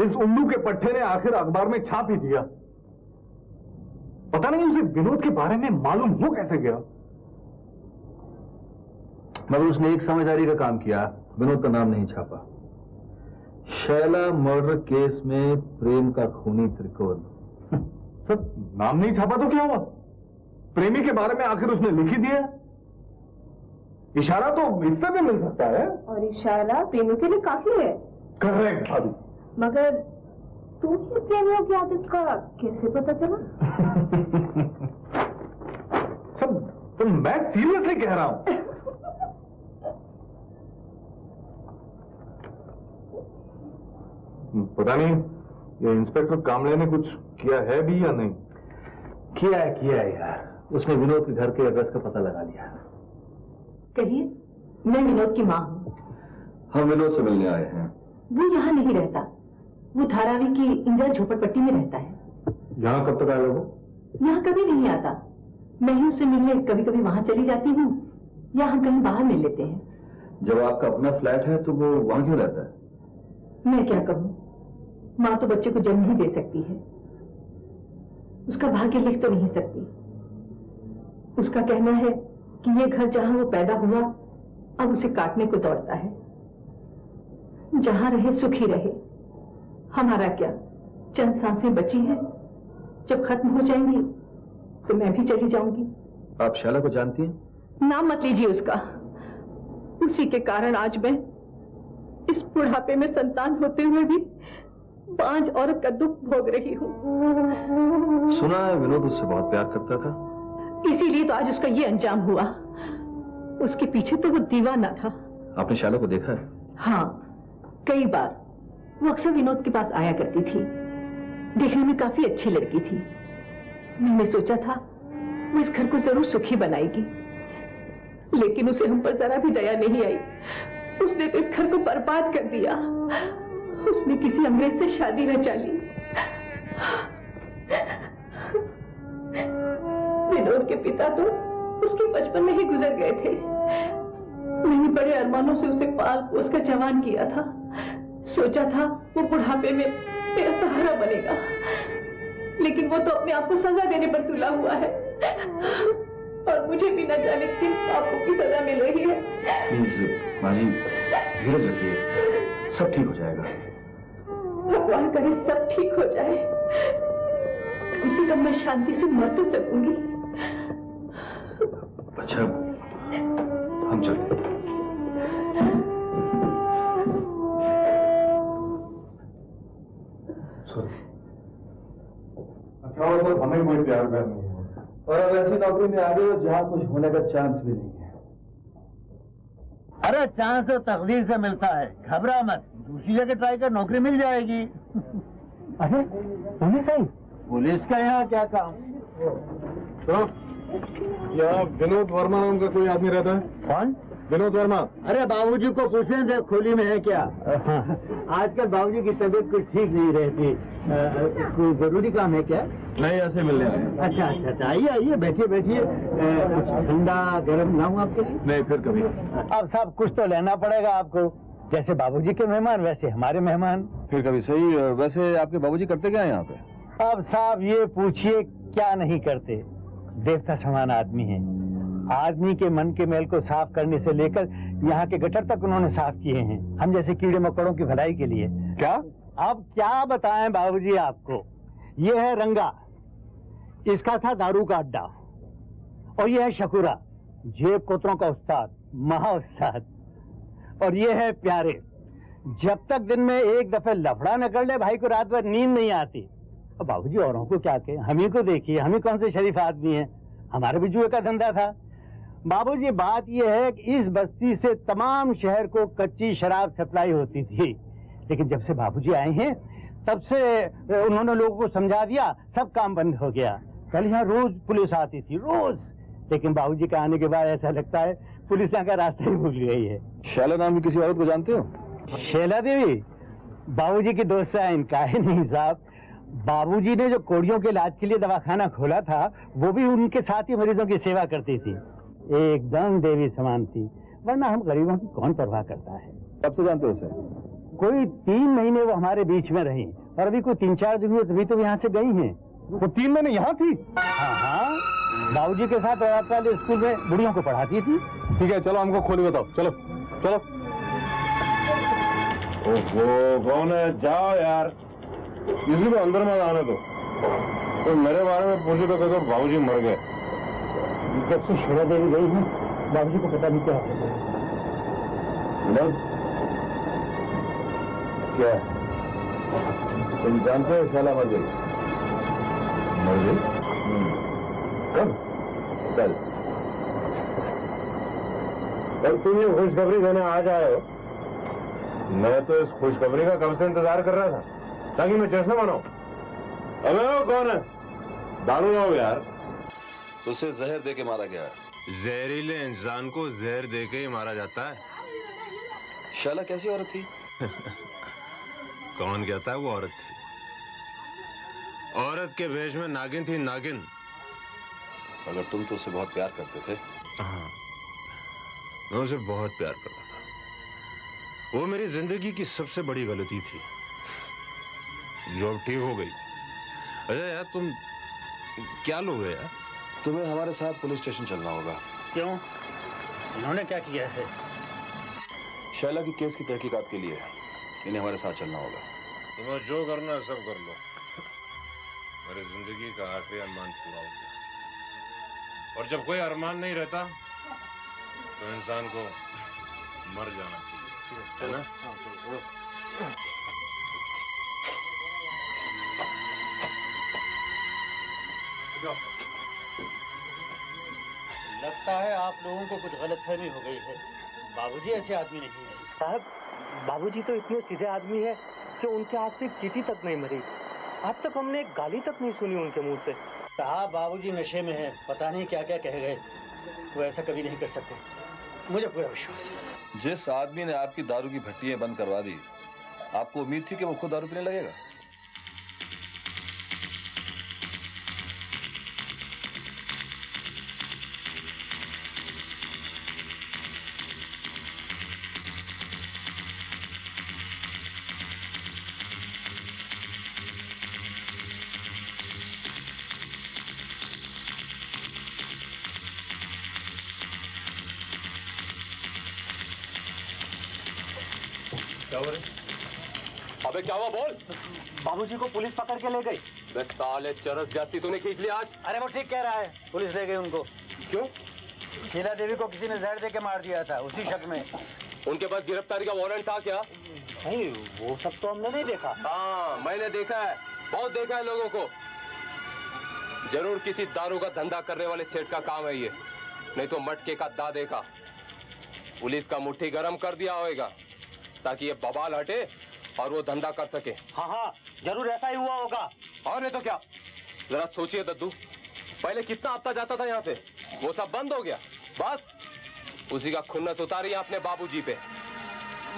इस उल्लू के पट्टे ने आखिर अखबार में छाप ही दिया। पता नहीं उसे विनोद के बारे में मालूम हो कैसे गया। मगर उसने एक समझदारी का काम किया, विनोद का नाम नहीं छापा। शैला मर्डर केस में प्रेम का खूनी त्रिकोण। सर, नाम नहीं छापा तो क्या हुआ? प्रेमी के बारे में आखिर उसने लिख ही दिया। इशारा तो इससे भी मिल सकता है। और इशारा प्रेमियों के लिए काफी है। करेक्ट भाभी। मगर तुम्हें प्रेमियों की आदत का कैसे पता चला? सब तो मैं सीरियसली कह रहा हूं। पता नहीं ये इंस्पेक्टर कामले ने कुछ किया है भी या नहीं। किया है यार। उसने विनोद के घर के एड्रेस का पता लगा लिया। कहिए, मैं विनोद की माँ हूँ। हम विनोद से मिलने आए हैं। वो यहाँ नहीं रहता, वो धारावी की इंदिरा झोपड़पट्टी में रहता है। यहाँ कब तक आएगा वो? यहाँ कभी नहीं आता। मैं ही उससे मिलने कभी कभी वहाँ चली जाती हूँ, या हम कहीं बाहर मिल लेते हैं। जब आपका अपना फ्लैट है तो वो वहाँ क्यों रहता है? मैं क्या कहूं, माँ तो बच्चे को जन्म ही दे सकती है, उसका भाग्य लिख तो नहीं सकती। उसका कहना है कि ये घर जहां वो पैदा हुआ अब उसे काटने को दौड़ता है। जहां रहे सुखी रहे, हमारा क्या, चंद सांसें बची हैं, जब खत्म हो जाएंगी तो मैं भी चली जाऊंगी। आप शैला को जानती हैं? नाम मत लीजिए उसका। उसी के कारण आज मैं इस बुढ़ापे में संतान होते हुए भी बांझ औरत का दुख भोग रही हूँ। सुना है विनोद उससे बहुत प्यार करता था। इसीलिए तो आज उसका ये अंजाम हुआ। उसके पीछे तो वो दीवाना था। आपने शैला को देखा है? हाँ, कई बार। वो अक्सर विनोद के पास आया करती थी। देखने में काफी अच्छी लड़की थी। मैंने सोचा था वो इस घर को जरूर सुखी बनाएगी, लेकिन उसे हम पर जरा भी दया नहीं आई। उसने तो इस घर को बर्बाद कर दिया। उसने किसी अंग्रेज से शादी रचा ली। विनोद के पिता तो उसके बचपन में ही गुजर गए थे। मैंने बड़े अरमानों से उसे पाल पोस कर जवान किया था। सोचा था वो बुढ़ापे में मेरा सहारा बनेगा, लेकिन वो तो अपने आप को सजा देने पर तुला हुआ है और मुझे भी न जाने किन पापों की सजा मिल रही है। प्लीज माँ जी, धीरज रखिए, सब ठीक हो जाएगा। भगवान करे सब ठीक हो जाए, कम से कम मैं शांति से मर तो सकूंगी। अच्छा, हम चलते। अच्छा हो तो हमें कोई प्यार व्यार नहीं हो, और अब ऐसी नौकरी में आ गए हो जहाँ कुछ होने का चांस भी नहीं है। अरे चांस तो तकदीर से मिलता है, घबरा मत, दूसरी जगह ट्राई कर, नौकरी मिल जाएगी। अरे पुलिस आई? पुलिस का यहाँ क्या काम? तो यहाँ विनोद वर्मा नाम का कोई आदमी रहता है? कौन? विनोद वर्मा। अरे बाबूजी को पूछें थे खोली में है क्या। आजकल बाबूजी की तबीयत कुछ ठीक नहीं रहती। कोई जरूरी काम है क्या? नहीं, ऐसे मिलने आए। अच्छा अच्छा अच्छा, आइए आइए, बैठिए बैठिए। कुछ ठंडा गर्म लाऊं आपके लिए? नहीं, फिर कभी। अब सब कुछ तो लेना पड़ेगा आपको, जैसे बाबूजी के मेहमान वैसे हमारे मेहमान। फिर कभी। सही, वैसे आपके बाबूजी करते क्या है यहाँ पे? अब साहब ये पूछिए क्या नहीं करते, देवता समान आदमी है। आदमी के मन के मैल को साफ करने से लेकर यहाँ के गटर तक उन्होंने साफ किए हैं, हम जैसे कीड़े मकोड़ों की भलाई के लिए। क्या? अब क्या बताएं बाबूजी आपको। ये है रंगा, इसका था दारू का अड्डा, और ये है शकूरा, जेब कोतरों का उस्ताद, महा उस्ताद। और ये है प्यारे, जब तक दिन में एक दफे लफड़ा न कर ले भाई को रात भर नींद नहीं आती। अब बाबूजी औरों को क्या कहें, हम ही को देखिए, हम ही कौन से शरीफ आदमी हैं, हमारा भी जुए का धंधा था। बाबूजी बात यह है कि इस बस्ती से तमाम शहर को कच्ची शराब सप्लाई होती थी, लेकिन जब से बाबूजी आए हैं तब से उन्होंने लोगों को समझा दिया, सब काम बंद हो गया। कल यहाँ रोज पुलिस आती थी, रोज, लेकिन बाबूजी के आने के बाद ऐसा लगता है पुलिस यहाँ का रास्ता ही भूल गई है। शैला नाम की किसी औरत को जानते हो? शैला देवी बाबूजी की दोस्त है, इनका है नहीं साहब। बाबूजी ने जो कोड़ियों के इलाज के लिए दवाखाना खोला था, वो भी उनके साथ ही मरीजों की सेवा करती थी। एकदम देवी समान थी, वरना हम गरीबों की कौन परवाह करता है। कब से जानते हो उसे? कोई 3 महीने वो हमारे बीच में रही, और अभी कोई 3-4 दिन हुए तभी तो यहाँ से गई हैं। वो 3 महीने यहाँ थी? हाँ हाँ, बाबूजी के साथ रात वाले स्कूल में बुढ़ियों को पढ़ाती थी। ठीक है, चलो हमको खोली बताओ, चलो चलो। ओहो, कौन है? जाओ यार, किसी को अंदर मत आने दो। तो मेरे बारे में पूछे तो कहते बाबूजी मर गए। जब से शैला देवी गई है बाबूजी को पता नहीं क्या हो गया। क्या तुम जानते हो शैला मर गई? मर गई? कब? कल। और तुम ये खुशखबरी देने आ जाए हो? मैं तो इस खुशखबरी का कब से इंतजार कर रहा था, ताकि मैं जश्न मनाऊं। अबे वो कौन है? दारू लाओ यार। उसे जहर दे के मारा गया है। जहरीले इंसान को जहर दे के ही मारा जाता है। शैला कैसी औरत थी? कौन कहता है वो औरत थी? औरत के भेष में नागिन थी, नागिन। अगर तुम तो उसे बहुत प्यार करते थे। हाँ, मैं उसे बहुत प्यार करता था। वो मेरी जिंदगी की सबसे बड़ी गलती थी जो अब ठीक हो गई। अरे यार तुम क्या लोग है यार? तुम्हें हमारे साथ पुलिस स्टेशन चलना होगा। क्यों? इन्होंने क्या किया है? शैला की केस की तहकीकात के लिए इन्हें हमारे साथ चलना होगा। तुम्हें जो करना है सब कर लो। मेरी जिंदगी का आखिरी अरमान पूरा हो गया। और जब कोई अरमान नहीं रहता तो इंसान को मर जाना चाहिए, है ना? लगता है आप लोगों को कुछ गलतफहमी हो गई है। बाबूजी ऐसे आदमी नहीं है। साहब, बाबूजी तो इतने सीधे आदमी है कि उनके हाथ से एक चींटी तक नहीं मरी। अब तक हमने एक गाली तक नहीं सुनी उनके मुंह से। साहब, बाबूजी नशे में है, पता नहीं क्या क्या कह गए। वो ऐसा कभी नहीं कर सकते, मुझे पूरा विश्वास है। जिस आदमी ने आपकी दारू की भट्टियां बंद करवा दी, आपको उम्मीद थी कि वो खुद दारू पीने लगेगा? अबे क्या हुआ बोल? बाबूजी को पुलिस पकड़ के ले गई। बस साले चरस जाती तूने खींच लिया आज। अरे वो ठीक कह रहा है, पुलिस ले गई उनको। क्यों? शीला देवी को किसी ने जहर दे के मार दिया था, उसी शक में। उनके पास गिरफ्तारी का वारंट था क्या? नहीं, वो सब तो हमने नहीं देखा। हाँ, मैंने देखा है, बहुत देखा है लोगों को। जरूर किसी दारू का धंधा करने वाले सेठ का काम है ये, नहीं तो मटके का दादे का। पुलिस का मुट्ठी गरम कर दिया होगा ताकि ये बवाल हटे और वो धंधा कर सके। हाँ हाँ, जरूर ऐसा ही हुआ होगा। और नहीं तो क्या? जरा सोचिए दद्दू, पहले कितना आता जाता था यहाँ से, वो सब बंद हो गया। बस उसी का खुन्नस उतारी अपने बाबूजी पे।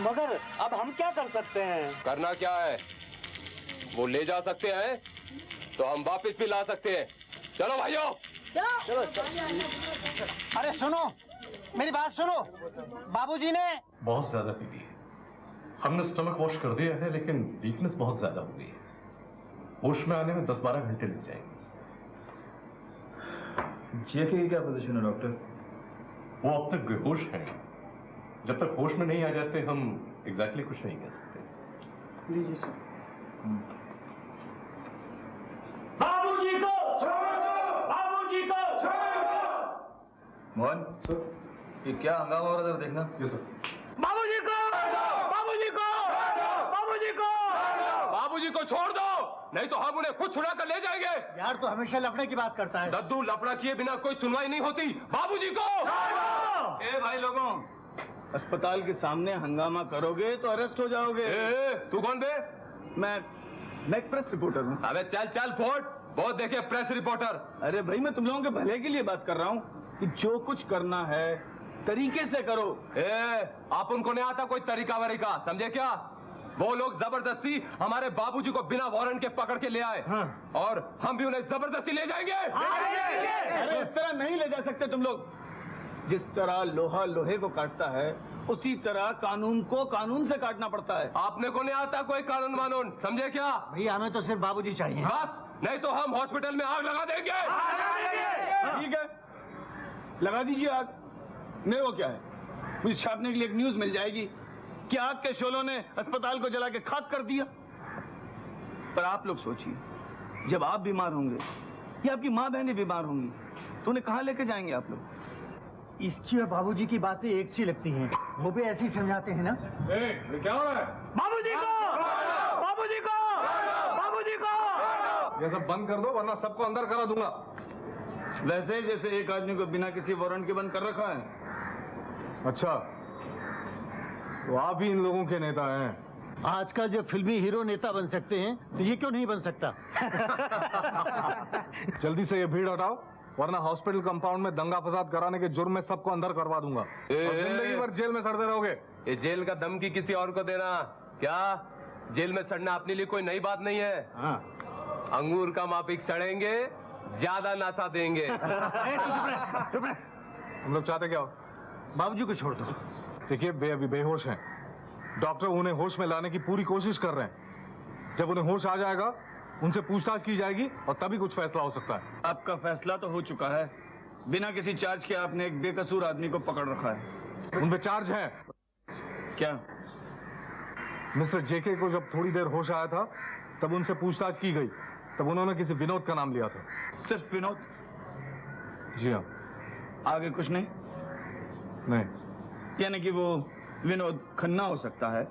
मगर अब हम क्या कर सकते हैं? करना क्या है? वो ले जा सकते हैं तो हम वापस भी ला सकते हैं। चलो भाइयों, चलो। अरे सुनो, मेरी बात सुनो। बाबूजी ने बहुत ज्यादा पी ली है। हमने स्टमक वॉश कर दिया है, लेकिन वीकनेस बहुत ज्यादा हो गई है। होश में आने में 10-12 घंटे लग जाएंगे। जेके की क्या पोजीशन है डॉक्टर? वो अब तक बेहोश है। जब तक होश में नहीं आ जाते हम एग्जैक्टली कुछ नहीं कह सकते। लीजिए सर। बाबूजी को छोड़ दो, बाबूजी को छोड़ दो। मोहन सर, ये क्या हंगामा हो रहा है देखना। जी सर। बाबूजी को, बाबूजी को, बाबूजी को, बाबूजी को छोड़ दो, नहीं तो हम उन्हें खुद छुड़ा कर ले जाएंगे। यार तो हमेशा लफड़े की बात करता है। दद्दू, लफड़ा किए बिना कोई सुनवाई नहीं होती। बाबूजी को। ए भाई लोगों, अस्पताल के सामने हंगामा करोगे तो अरेस्ट हो जाओगे। तू कौन बे? मैं एक प्रेस रिपोर्टर हूँ। अबे चल चल फोर्ट, बहुत देखे प्रेस रिपोर्टर। अरे भाई, मैं तुम लोगों के भले के लिए बात कर रहा हूँ कि जो कुछ करना है तरीके से करो। आप उनको नहीं आता कोई तरीका वरीका, समझे क्या? वो लोग जबरदस्ती हमारे बाबूजी को बिना वारंट के पकड़ के ले आए। हाँ। और हम भी उन्हें जबरदस्ती ले जाएंगे। अरे इस तरह नहीं ले जा सकते तुम लोग। जिस तरह लोहा लोहे को काटता है, उसी तरह कानून को कानून से काटना पड़ता है। आपने को नहीं आता कोई कानून वानून, समझे क्या? भैया हमें तो सिर्फ बाबूजी चाहिए। बस, नहीं तो हम हॉस्पिटल में आग लगा देंगे। ठीक है, लगा दीजिए आग। मेरे को क्या है, मुझे छापने के लिए एक न्यूज मिल जाएगी कि आग के शोलों ने अस्पताल को जला के खाक कर दिया। पर आप लोग सोचिए, जब आप बीमार होंगे या आपकी माँ बहनें बीमार होंगी तो उन्हें कहाँ लेके जाएंगे आप लोग? इसकी और बाबूजी की बातें एक सी लगती हैं, वो भी ऐसे ही समझाते हैं ना। ये क्या हो रहा है? बाबूजी को, बाबूजी को, बाबूजी को। ये सब बंद कर दो वरना सबको अंदर करा दूंगा। वैसे जैसे एक आदमी को बिना किसी वारंट के बंद कर रखा है। अच्छा, तो आप ही इन लोगों के नेता हैं? आजकल जब फिल्मी हीरो नेता बन सकते हैं तो ये क्यों नहीं बन सकता? जल्दी से ये भीड़ हटाओ वरना हॉस्पिटल कंपाउंड में दंगा फसाद कराने के जुर्म में सबको अंदर करवा दूंगा। और जिंदगी भर जेल में सड़ते रहोगे। ये जेल का धमकी किसी और को देना क्या? जेल में सड़ना अपने लिए कोई नई बात नहीं है। हाँ। अंगूर का मापिक सड़ेंगे, ज्यादा नासा देंगे। हम लोग चाहते क्या हो? बाबूजी को छोड़ दो। देखिए वे अभी बेहोश हैं, डॉक्टर उन्हें होश में लाने की पूरी कोशिश कर रहे हैं। जब उन्हें होश आ जाएगा उनसे पूछताछ की जाएगी और तभी कुछ फैसला हो सकता है। आपका फैसला तो हो चुका है। बिना किसी चार्ज के आपने एक बेकसूर आदमी को पकड़ रखा है। उन पे चार्ज है। क्या? मिस्टर जेके को जब थोड़ी देर होश आया था तब उनसे पूछताछ की गई, तब उन्होंने किसी विनोद का नाम लिया था। सिर्फ विनोद? जी हाँ। आगे कुछ नहीं? नहीं। यानी कि वो विनोद खन्ना हो सकता है,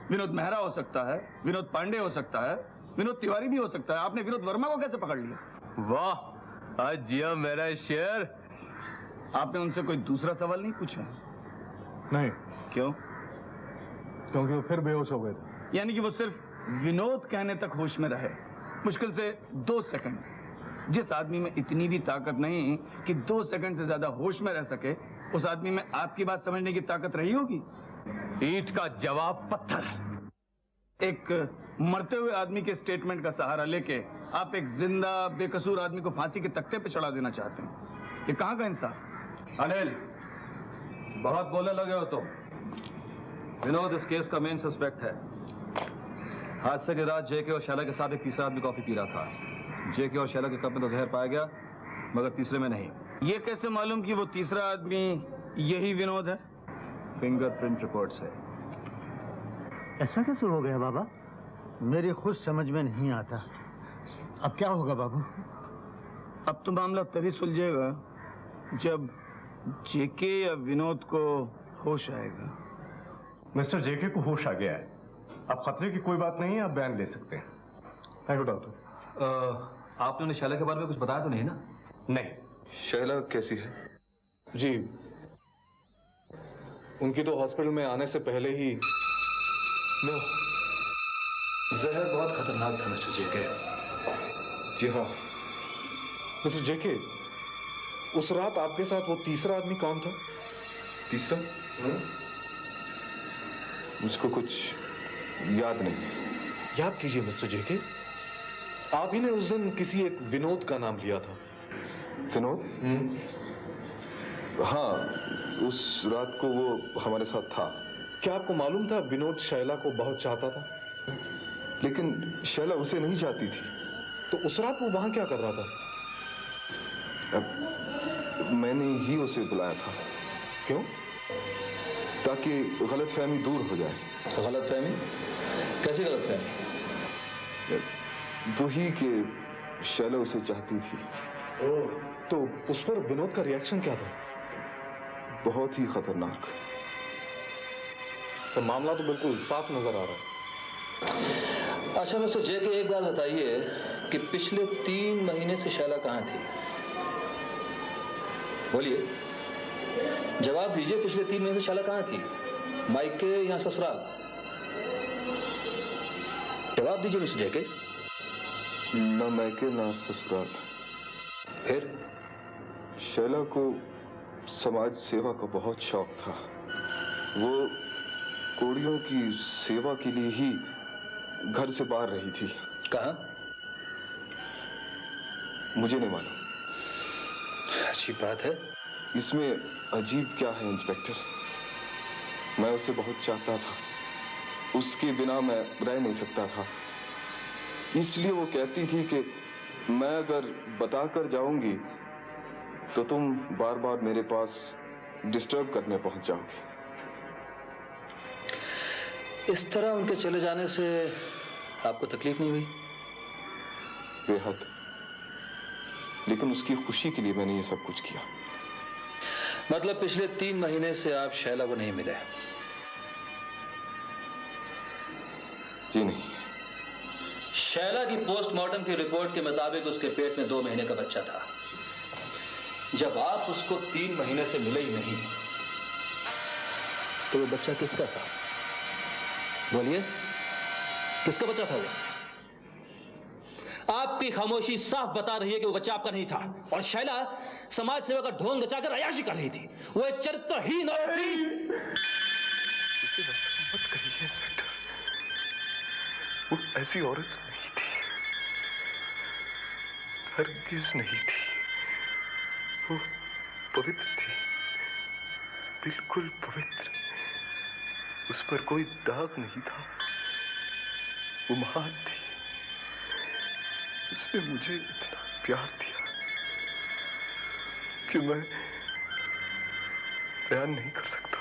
विनोद मेहरा हो सकता है, विनोद पांडे हो सकता है, विनोद तिवारी भी हो सकता है। आपने विनोद वर्मा को कैसे पकड़ लिया? वाह, आज जिया मेरा शेर। आपने उनसे कोई दूसरा सवाल नहीं पूछा? नहीं। क्यों? क्योंकि वो फिर बेहोश हो गए थे। यानी कि वो सिर्फ विनोद कहने तक होश में रहे, मुश्किल से 2 सेकंड। जिस आदमी में इतनी भी ताकत नहीं कि 2 सेकंड से ज्यादा होश में रह सके, उस आदमी में आपकी बात समझने की ताकत रही होगी? ईंट का जवाब पत्थर। एक मरते हुए आदमी के स्टेटमेंट का सहारा लेके आप एक जिंदा बेकसूर आदमी को फांसी के तख्ते पे चढ़ा देना चाहते हैं। ये कहाँ का इंसाफ? अनिल, बहुत बोलने लगे हो तुम। विनोद इस केस का मेन सस्पेक्ट है। हादसे की रात जेके और शैला के साथ एक तीसरा आदमी कॉफी पी रहा था। जेके और शैला के कप में तो जहर पाया गया, मगर तीसरे में नहीं। ये कैसे मालूम कि वो तीसरा आदमी यही विनोद है? फिंगरप्रिंट रिपोर्ट से। ऐसा कैसे हो गया बाबा? मेरी खुद समझ में नहीं आता। अब क्या होगा बाबू? अब तो मामला तभी सुलझेगा जब जेके या विनोद को होश आएगा। मिस्टर जेके को होश आ गया है। अब खतरे की कोई बात नहीं है, आप बयान ले सकते हैं। Thank you doctor. आपने उन्हें शैला के बारे में कुछ बताया तो नहीं ना? नहीं। शैला कैसी है? जी, उनकी तो हॉस्पिटल में आने से पहले ही जहर बहुत खतरनाक था मिस्टर जेके। जी हाँ। मिस्टर जेके, उस रात आपके साथ वो तीसरा आदमी कौन था? तीसरा? मुझको कुछ याद नहीं। याद कीजिए मिस्टर जेके, आप ही ने उस दिन किसी एक विनोद का नाम लिया था। विनोद? हाँ, उस रात को वो हमारे साथ था। क्या आपको मालूम था विनोद शैला को बहुत चाहता था? लेकिन शैला उसे नहीं चाहती थी। तो उस रात वो वहां क्या कर रहा था? अब मैंने ही उसे बुलाया था। क्यों? ताकि गलतफहमी दूर हो जाए। गलतफहमी? कैसी गलतफहमी? वही कि शैला उसे चाहती थी। तो उस पर विनोद का रिएक्शन क्या था? बहुत ही खतरनाक। सर, मामला तो बिल्कुल साफ नजर आ रहा है। अच्छा मिस्टर जेके, एक बात बताइए कि पिछले 3 महीने से शैला कहाँ थी? बोलिए, जवाब दीजिए। पिछले 3 महीने से शैला कहाँ थी? मायके या ससुराल? जवाब दीजिए मिस्टर जेके। न मायके न ससुराल। फिर? शैला को समाज सेवा का बहुत शौक था। वो कोड़ियों की सेवा के लिए ही घर से बाहर रही थी। कहाँ? मुझे नहीं मालूम। अच्छी बात है। इसमें अजीब क्या है इंस्पेक्टर? मैं उसे बहुत चाहता था। उसके बिना मैं रह नहीं सकता था। इसलिए वो कहती थी कि मैं अगर बताकर जाऊंगी तो तुम बार बार मेरे पास डिस्टर्ब करने पहुंच जाओगे। इस तरह उनके चले जाने से आपको तकलीफ नहीं हुई? बेहद। लेकिन उसकी खुशी के लिए मैंने ये सब कुछ किया। मतलब पिछले 3 महीने से आप शैला को नहीं मिले? जी नहीं। शैला की पोस्टमार्टम की रिपोर्ट के मुताबिक उसके पेट में 2 महीने का बच्चा था। जब आप उसको 3 महीने से मिले ही नहीं, तो वो बच्चा किसका था? बोलिए, किसका बच्चा था वो? आपकी खामोशी साफ बता रही है कि वो बच्चा आपका नहीं था, और शैला समाज सेवा का ढोंग रचाकर अय्याशी कर रही थी। वो एक चरित्रहीन औरत थी। मत कहिए इंस्पेक्टर, वो ऐसी औरत नहीं थी, हरगिज नहीं थी। वो पवित्र थी, बिल्कुल पवित्र। उस पर कोई दाग नहीं था। वो महान थी। उसने मुझे इतना प्यार दिया कि मैं बयान नहीं कर सकता।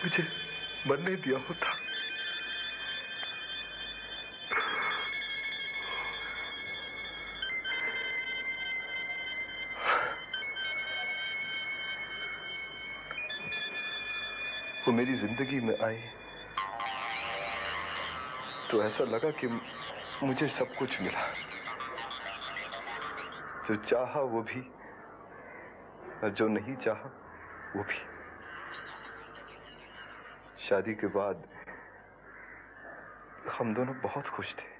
मुझे मरने दिया होता वो मेरी जिंदगी में आई तो ऐसा लगा कि मुझे सब कुछ मिला। जो चाहा वो भी और जो नहीं चाहा वो भी। शादी के बाद हम दोनों बहुत खुश थे।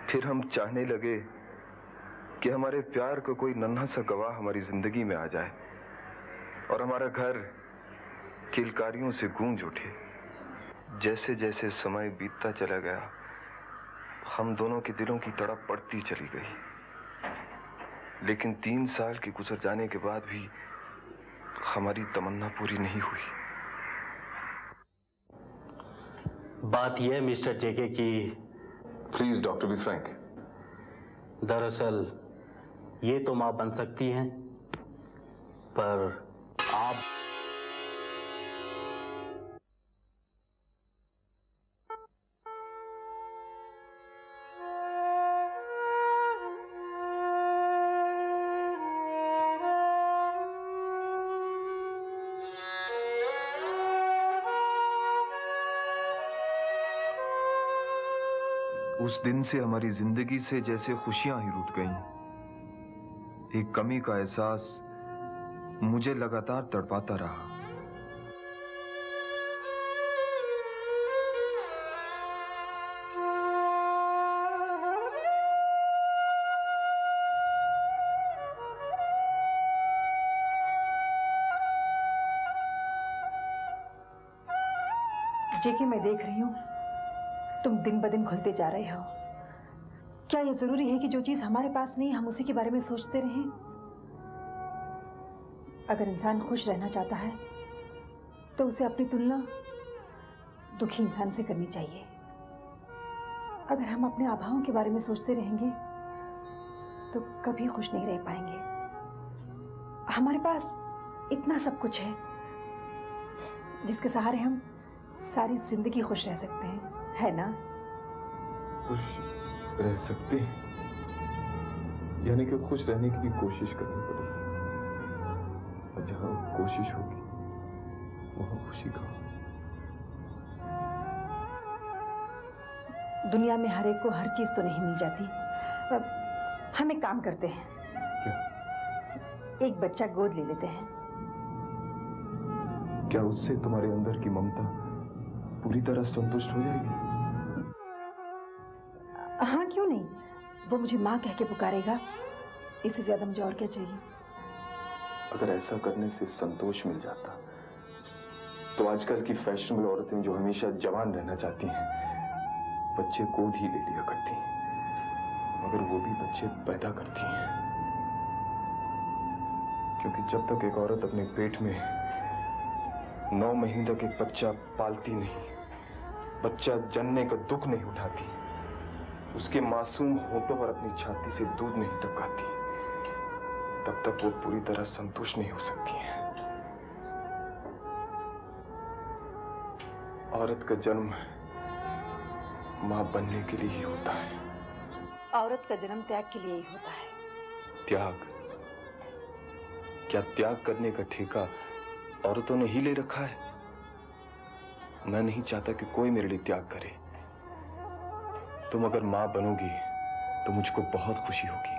फिर हम चाहने लगे कि हमारे प्यार का कोई नन्हा सा गवाह हमारी जिंदगी में आ जाए और हमारा घर किलकारियों से गूंज उठे। जैसे जैसे समय बीतता चला गया हम दोनों के दिलों की तड़प बढ़ती चली गई। लेकिन 3 साल के गुजर जाने के बाद भी हमारी तमन्ना पूरी नहीं हुई। बात यह है मिस्टर जेके की प्लीज डॉक्टर बी फ्रैंक। दरअसल ये तो मां बन सकती हैं पर आप उस दिन से हमारी जिंदगी से जैसे खुशियां ही रूठ गईं। एक कमी का एहसास मुझे लगातार तड़पाता रहा। जेके, मैं देख रही हूँ तुम दिन ब दिन घुलते जा रहे हो। क्या ये जरूरी है कि जो चीज हमारे पास नहीं हम उसी के बारे में सोचते रहें? अगर इंसान खुश रहना चाहता है तो उसे अपनी तुलना दुखी इंसान से करनी चाहिए। अगर हम अपने अभावों के बारे में सोचते रहेंगे तो कभी खुश नहीं रह पाएंगे। हमारे पास इतना सब कुछ है जिसके सहारे हम सारी जिंदगी खुश रह सकते हैं, है ना? खुश रह सकते हैं यानी कि खुश रहने की कोशिश करनी पड़ेगी और जहां कोशिश होगी वहां खुशी का। दुनिया में हर एक को हर चीज तो नहीं मिल जाती। हम एक काम करते हैं। क्या? एक बच्चा गोद ले लेते हैं। क्या उससे तुम्हारे अंदर की ममता पूरी तरह संतुष्ट हो जाएगी? हाँ, क्यों नहीं। वो मुझे माँ कह के पुकारेगा, इससे ज्यादा मुझे और क्या चाहिए। अगर ऐसा करने से संतोष मिल जाता तो आजकल की फैशनेबल औरतें जो हमेशा जवान रहना चाहती हैं बच्चे गोद ही ले लिया करती हैं, मगर वो भी बच्चे पैदा करती हैं। क्योंकि जब तक एक औरत अपने पेट में 9 महीने तक एक बच्चा पालती नहीं, बच्चा जनने का दुख नहीं उठाती, उसके मासूम होठों पर अपनी छाती से दूध नहीं टपकाती, तब तक वो पूरी तरह संतुष्ट नहीं हो सकती है। औरत का जन्म मां बनने के लिए ही होता है। औरत का जन्म त्याग के लिए ही होता है। त्याग? क्या त्याग करने का ठेका औरतों ने ही ले रखा है? मैं नहीं चाहता कि कोई मेरे लिए त्याग करे। तुम अगर मां बनोगी तो मुझको बहुत खुशी होगी।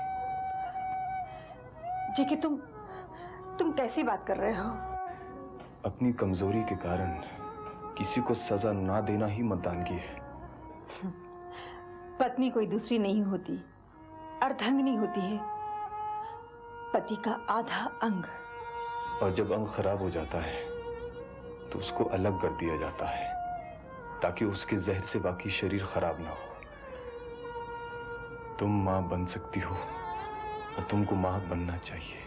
जेके, तुम कैसी बात कर रहे हो? अपनी कमजोरी के कारण किसी को सजा ना देना ही मर्दानगी है। पत्नी कोई दूसरी नहीं होती, अर्धांगिनी होती है, पति का आधा अंग। और जब अंग खराब हो जाता है तो उसको अलग कर दिया जाता है ताकि उसके जहर से बाकी शरीर खराब ना हो। तुम मां बन सकती हो और तुमको मां बनना चाहिए।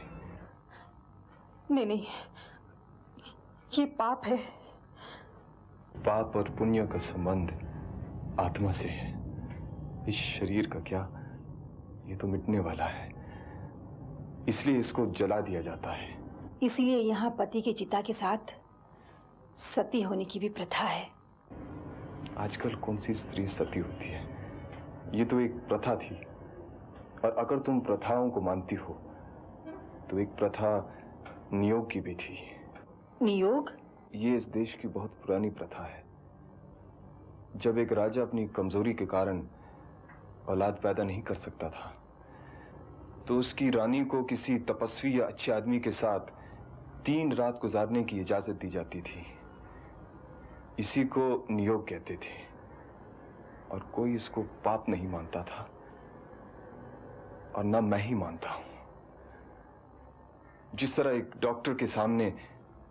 नहीं, ये पाप है। पाप और पुण्य का संबंध आत्मा से है। इस शरीर का क्या, ये तो मिटने वाला है, इसलिए इसको जला दिया जाता है। इसलिए यहाँ पति की चिता के साथ सती होने की भी प्रथा है। आजकल कौन सी स्त्री सती होती है? ये तो एक प्रथा थी, और अगर तुम प्रथाओं को मानती हो तो एक प्रथा नियोग की भी थी। नियोग? ये इस देश की बहुत पुरानी प्रथा है। जब एक राजा अपनी कमजोरी के कारण औलाद पैदा नहीं कर सकता था तो उसकी रानी को किसी तपस्वी या अच्छे आदमी के साथ 3 रात गुजारने की इजाजत दी जाती थी। इसी को नियोग कहते थे, और कोई इसको पाप नहीं मानता था, और ना मैं ही मानता हूं। जिस तरह एक डॉक्टर के सामने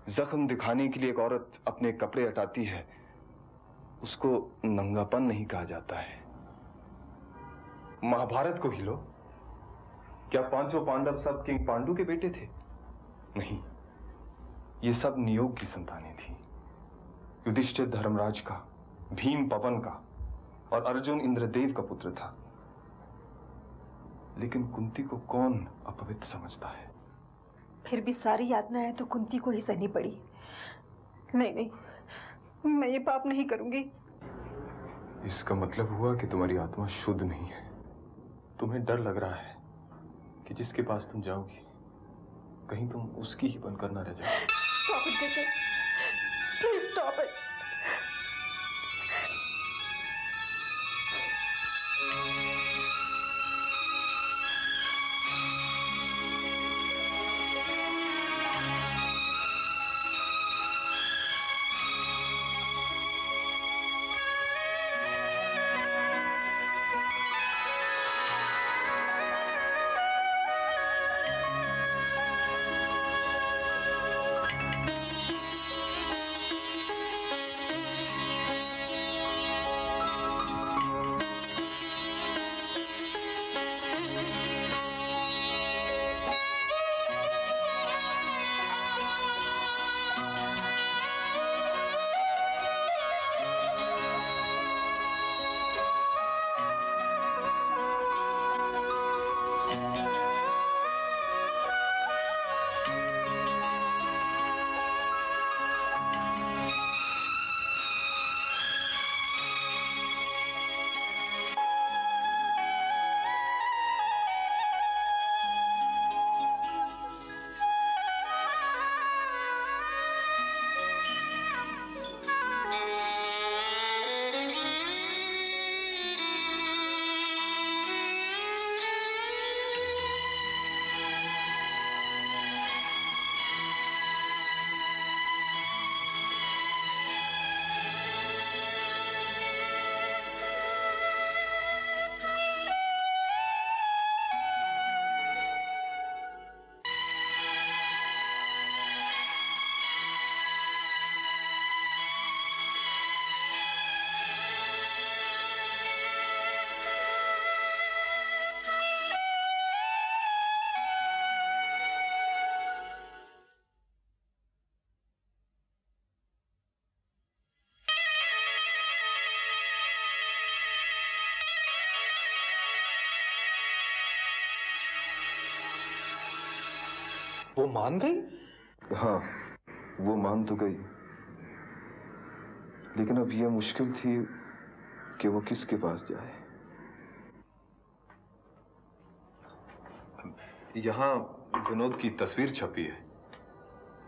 जख्म दिखाने के लिए एक औरत अपने कपड़े हटाती है, उसको नंगापन नहीं कहा जाता है। महाभारत को ही लो, क्या 5 पांडव सब किंग पांडु के बेटे थे? नहीं, ये सब नियोग की संतानें थी। युधिष्ठिर धर्मराज का, भीम पवन का, और अर्जुन इंद्रदेव का पुत्र था। लेकिन कुंती को कौन अपवित्र समझता है? फिर भी सारी यातनाएं तो कुंती को ही सहनी पड़ी। नहीं, मैं ये पाप नहीं करूंगी। इसका मतलब हुआ कि तुम्हारी आत्मा शुद्ध नहीं है। तुम्हें डर लग रहा है कि जिसके पास तुम जाओगी कहीं तुम उसकी ही बनकर ना रह जाओ। Stop it, JK. Please stop it. वो मान गई? हाँ, वो मान तो गई, लेकिन अब यह मुश्किल थी कि वो किसके पास जाए। यहाँ विनोद की तस्वीर छपी है।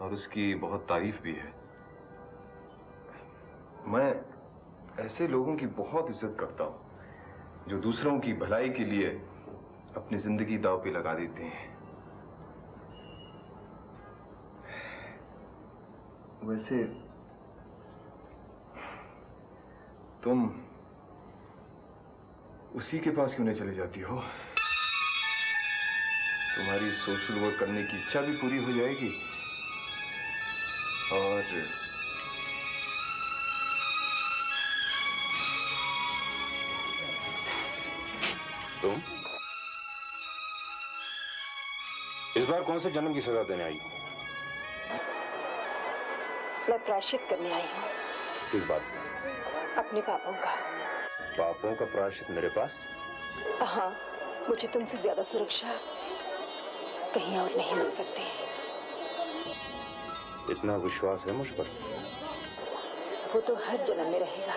और उसकी बहुत तारीफ भी है। मैं ऐसे लोगों की बहुत इज्जत करता हूं जो दूसरों की भलाई के लिए अपनी जिंदगी दांव पे लगा देते हैं। वैसे तुम उसी के पास क्यों नहीं चली जाती हो? तुम्हारी सोशल वर्क करने की इच्छा भी पूरी हो जाएगी और तुम इस बार कौन से जन्म की सजा देने आई हो? मैं प्रायश्चित करने आई हूँ किस बात का? अपने पापों का। पापों का प्रायश्चित मेरे पास? हाँ, मुझे तुमसे ज्यादा सुरक्षा कहीं और नहीं मिल सकती। इतना विश्वास है मुझ पर? वो तो हर जन्म में रहेगा।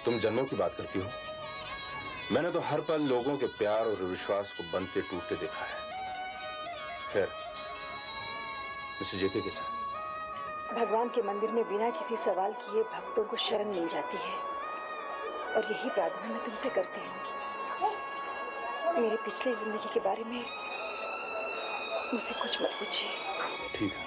तुम जन्मों की बात करती हो? मैंने तो हर पल लोगों के प्यार और विश्वास को बनते टूटते देखा है। खैर, मिस्टर जेके के साथ भगवान के मंदिर में बिना किसी सवाल किए भक्तों को शरण मिल जाती है और यही प्रार्थना मैं तुमसे करती हूँ। मेरी पिछली जिंदगी के बारे में मुझसे कुछ मत पूछिए। ठीक है।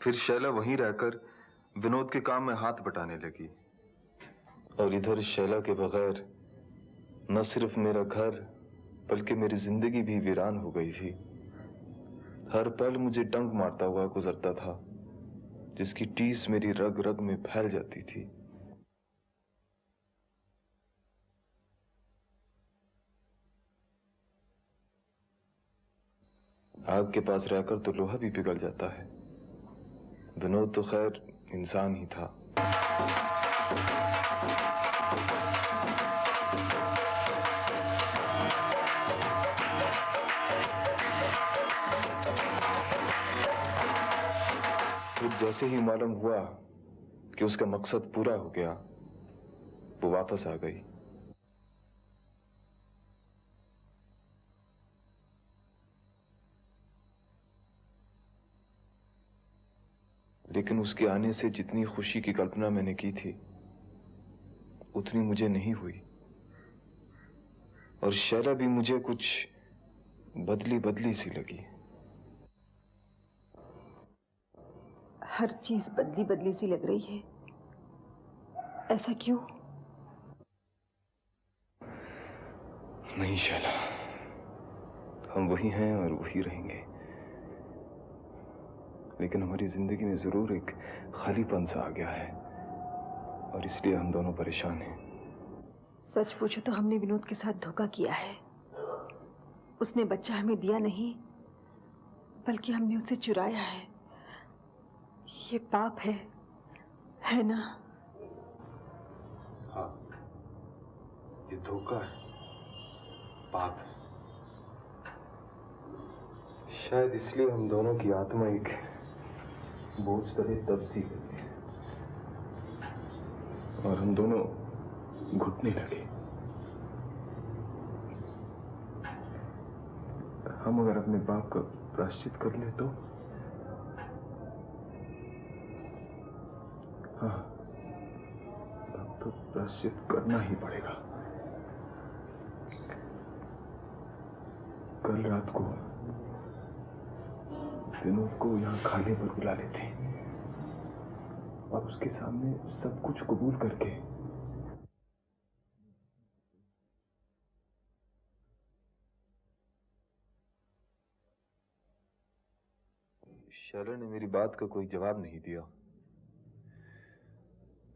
फिर शैला वहीं रहकर विनोद के काम में हाथ बटाने लगी और इधर शैला के बगैर न सिर्फ मेरा घर बल्कि मेरी जिंदगी भी वीरान हो गई थी। हर पल मुझे डंक मारता हुआ गुजरता था जिसकी टीस मेरी रग रग में फैल जाती थी। आग के पास रहकर तो लोहा भी पिघल जाता है। विनोद तो खैर इंसान ही था। फिर जैसे ही मालूम हुआ कि उसका मकसद पूरा हो गया, वो वापस आ गई। लेकिन उसके आने से जितनी खुशी की कल्पना मैंने की थी उतनी मुझे नहीं हुई और शैला भी मुझे कुछ बदली बदली सी लगी। हर चीज बदली बदली सी लग रही है, ऐसा क्यों? नहीं शैला, हम वही हैं और वही रहेंगे, लेकिन हमारी जिंदगी में जरूर एक खालीपन सा आ गया है और इसलिए हम दोनों परेशान हैं। सच पूछो तो हमने विनोद के साथ धोखा किया है। उसने बच्चा हमें दिया नहीं बल्कि हमने उसे चुराया है। ये पाप है ना? हाँ, ये धोखा है, पाप है। शायद इसलिए हम दोनों की आत्मा एक बोझ तरह तब सी गई और हम दोनों घुटने लगे। हम अगर अपने पाप का प्रायश्चित कर ले तो? हाँ, अब तो प्रायश्चित करना ही पड़ेगा। कल रात को विनोद को यहाँ खाने पर बुला लेते और उसके सामने सब कुछ कबूल करके शैला ने मेरी बात का कोई जवाब नहीं दिया।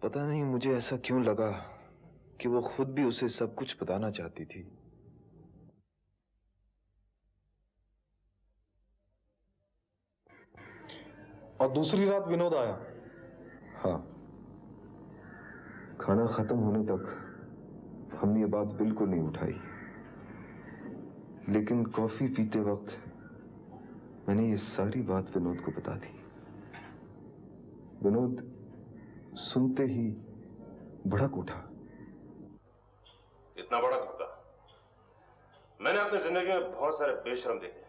पता नहीं मुझे ऐसा क्यों लगा कि वो खुद भी उसे सब कुछ बताना चाहती थी। और दूसरी रात विनोद आया। हाँ, खाना खत्म होने तक हमने ये बात बिल्कुल नहीं उठाई, लेकिन कॉफी पीते वक्त मैंने ये सारी बात विनोद को बता दी। विनोद सुनते ही भड़क उठा। इतना बड़ा धोखा मैंने अपनी जिंदगी में बहुत सारे बेशरम देखे,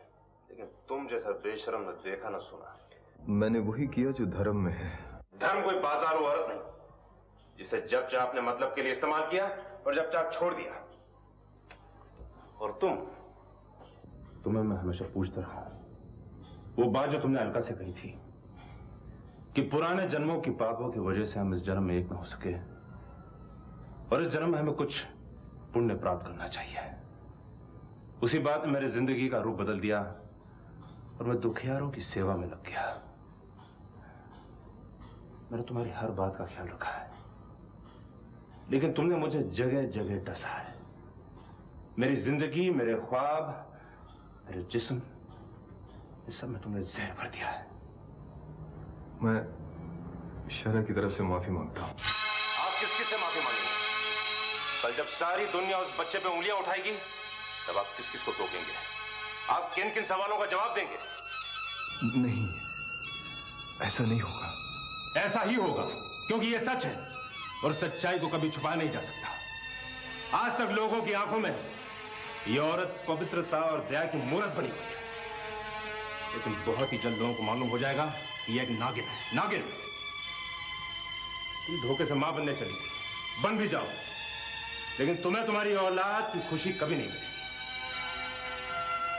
लेकिन तुम जैसा बेशरम न देखा न सुना। मैंने वही किया जो धर्म में है। धर्म कोई बाजारू औरत नहीं जिसे जब चाह अपने मतलब के लिए इस्तेमाल किया और जब चाह छोड़ दिया। और तुम्हें मैं हमेशा पूछता रहा हूं वो बात जो तुमने अलका से कही थी कि पुराने जन्मों की पापों की वजह से हम इस जन्म में एक न हो सके और इस जन्म में हमें कुछ पुण्य प्राप्त करना चाहिए। उसी बात ने मेरी जिंदगी का रूप बदल दिया और मैं दुखियारों की सेवा में लग गया। मैंने तुम्हारी हर बात का ख्याल रखा है, लेकिन तुमने मुझे जगह जगह डसा है। मेरी जिंदगी, मेरे ख्वाब, मेरे जिस्म, इस सब में तुमने जहर भर दिया है। मैं शरा की तरफ से माफी मांगता हूं। आप किस किस से माफी मांगेंगे? कल जब सारी दुनिया उस बच्चे पे उंगलियां उठाएगी तब आप किस किस को टोकेंगे? आप किन किन सवालों का जवाब देंगे? नहीं, ऐसा नहीं होगा। ऐसा ही होगा, क्योंकि ये सच है और सच्चाई को कभी छुपाया नहीं जा सकता। आज तक लोगों की आंखों में ये औरत पवित्रता और दया की मूरत बनी हुई है, लेकिन बहुत ही जल्द लोगों को मालूम हो जाएगा कि ये एक नागिन है। नागिन, तुम धोखे से मां बनने चली गई, बन भी जाओ, लेकिन तुम्हें तुम्हारी औलाद की खुशी कभी नहीं मिलेगी,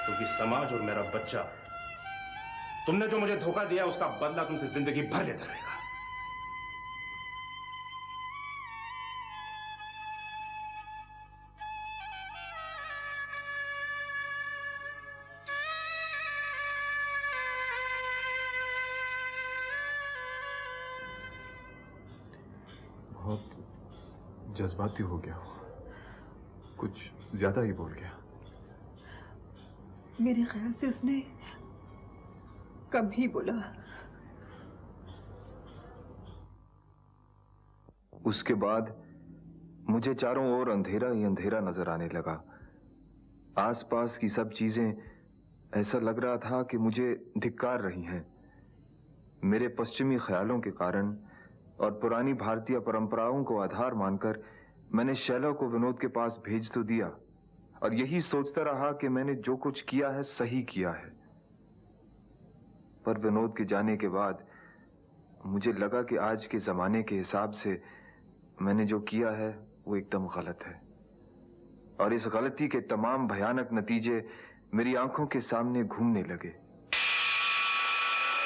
क्योंकि समाज और मेरा बच्चा, तुमने जो मुझे धोखा दिया उसका बदला तुमसे जिंदगी भर लेता रहेगा। बहुत जज्बाती हो गया हूं, कुछ ज्यादा ही बोल गया। मेरे ख्याल से उसने कम ही बोला। उसके बाद मुझे चारों ओर अंधेरा ही अंधेरा नजर आने लगा। आसपास की सब चीजें ऐसा लग रहा था कि मुझे धिक्कार रही हैं। मेरे पश्चिमी ख्यालों के कारण और पुरानी भारतीय परंपराओं को आधार मानकर मैंने शैला को विनोद के पास भेज तो दिया और यही सोचता रहा कि मैंने जो कुछ किया है सही किया है। पर विनोद के जाने के बाद मुझे लगा कि आज के जमाने के हिसाब से मैंने जो किया है वो एकदम गलत है और इस गलती के तमाम भयानक नतीजे मेरी आंखों के सामने घूमने लगे।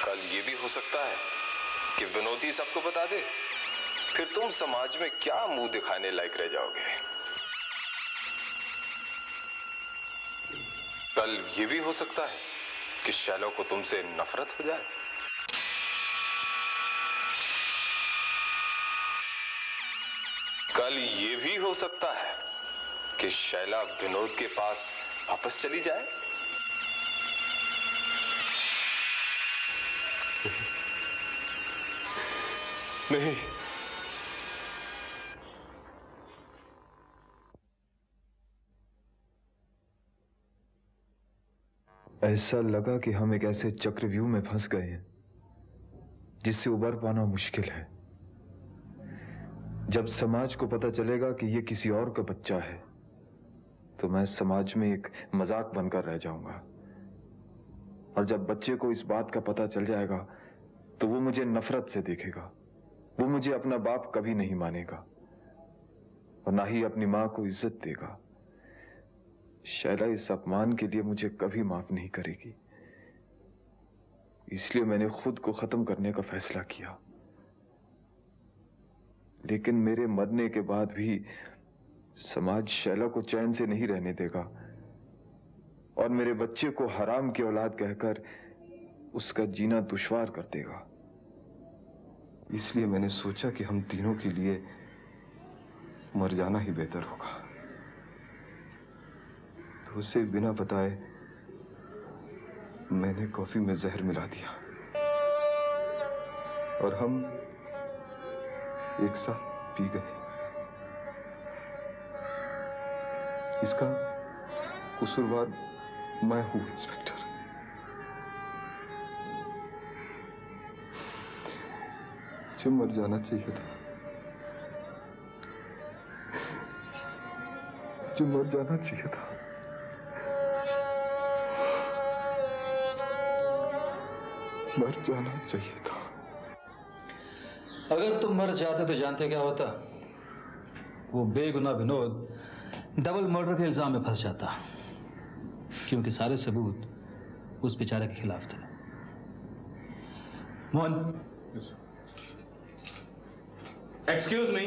कल ये भी हो सकता है कि विनोद ही सबको बता दे, फिर तुम समाज में क्या मुंह दिखाने लायक रह जाओगे। कल ये भी हो सकता है कि शैला को तुमसे नफरत हो जाए। कल ये भी हो सकता है कि शैला विनोद के पास वापस चली जाए। नहीं, ऐसा लगा कि हम एक ऐसे चक्रव्यूह में फंस गए हैं जिससे उबर पाना मुश्किल है। जब समाज को पता चलेगा कि यह किसी और का बच्चा है तो मैं समाज में एक मजाक बनकर रह जाऊंगा, और जब बच्चे को इस बात का पता चल जाएगा तो वो मुझे नफरत से देखेगा। वो मुझे अपना बाप कभी नहीं मानेगा और ना ही अपनी मां को इज्जत देगा। शैला इस अपमान के लिए मुझे कभी माफ नहीं करेगी। इसलिए मैंने खुद को खत्म करने का फैसला किया। लेकिन मेरे मरने के बाद भी समाज शैला को चैन से नहीं रहने देगा और मेरे बच्चे को हराम की औलाद कहकर उसका जीना दुश्वार कर देगा। इसलिए मैंने सोचा कि हम तीनों के लिए मर जाना ही बेहतर होगा। तो उसे बिना बताए मैंने कॉफी में जहर मिला दिया। और हम एक साथ पी गए। इसका कसूरवार मैं हूं इंस्पेक्टर। मुझे मर जाना चाहिए था, मुझे मर जाना चाहिए था। मर जाना चाहिए था। अगर तुम मर जाते तो जानते क्या होता? वो बेगुनाह विनोद डबल मर्डर के इल्जाम में फंस जाता, क्योंकि सारे सबूत उस बेचारे के खिलाफ थे। Mohan, excuse me.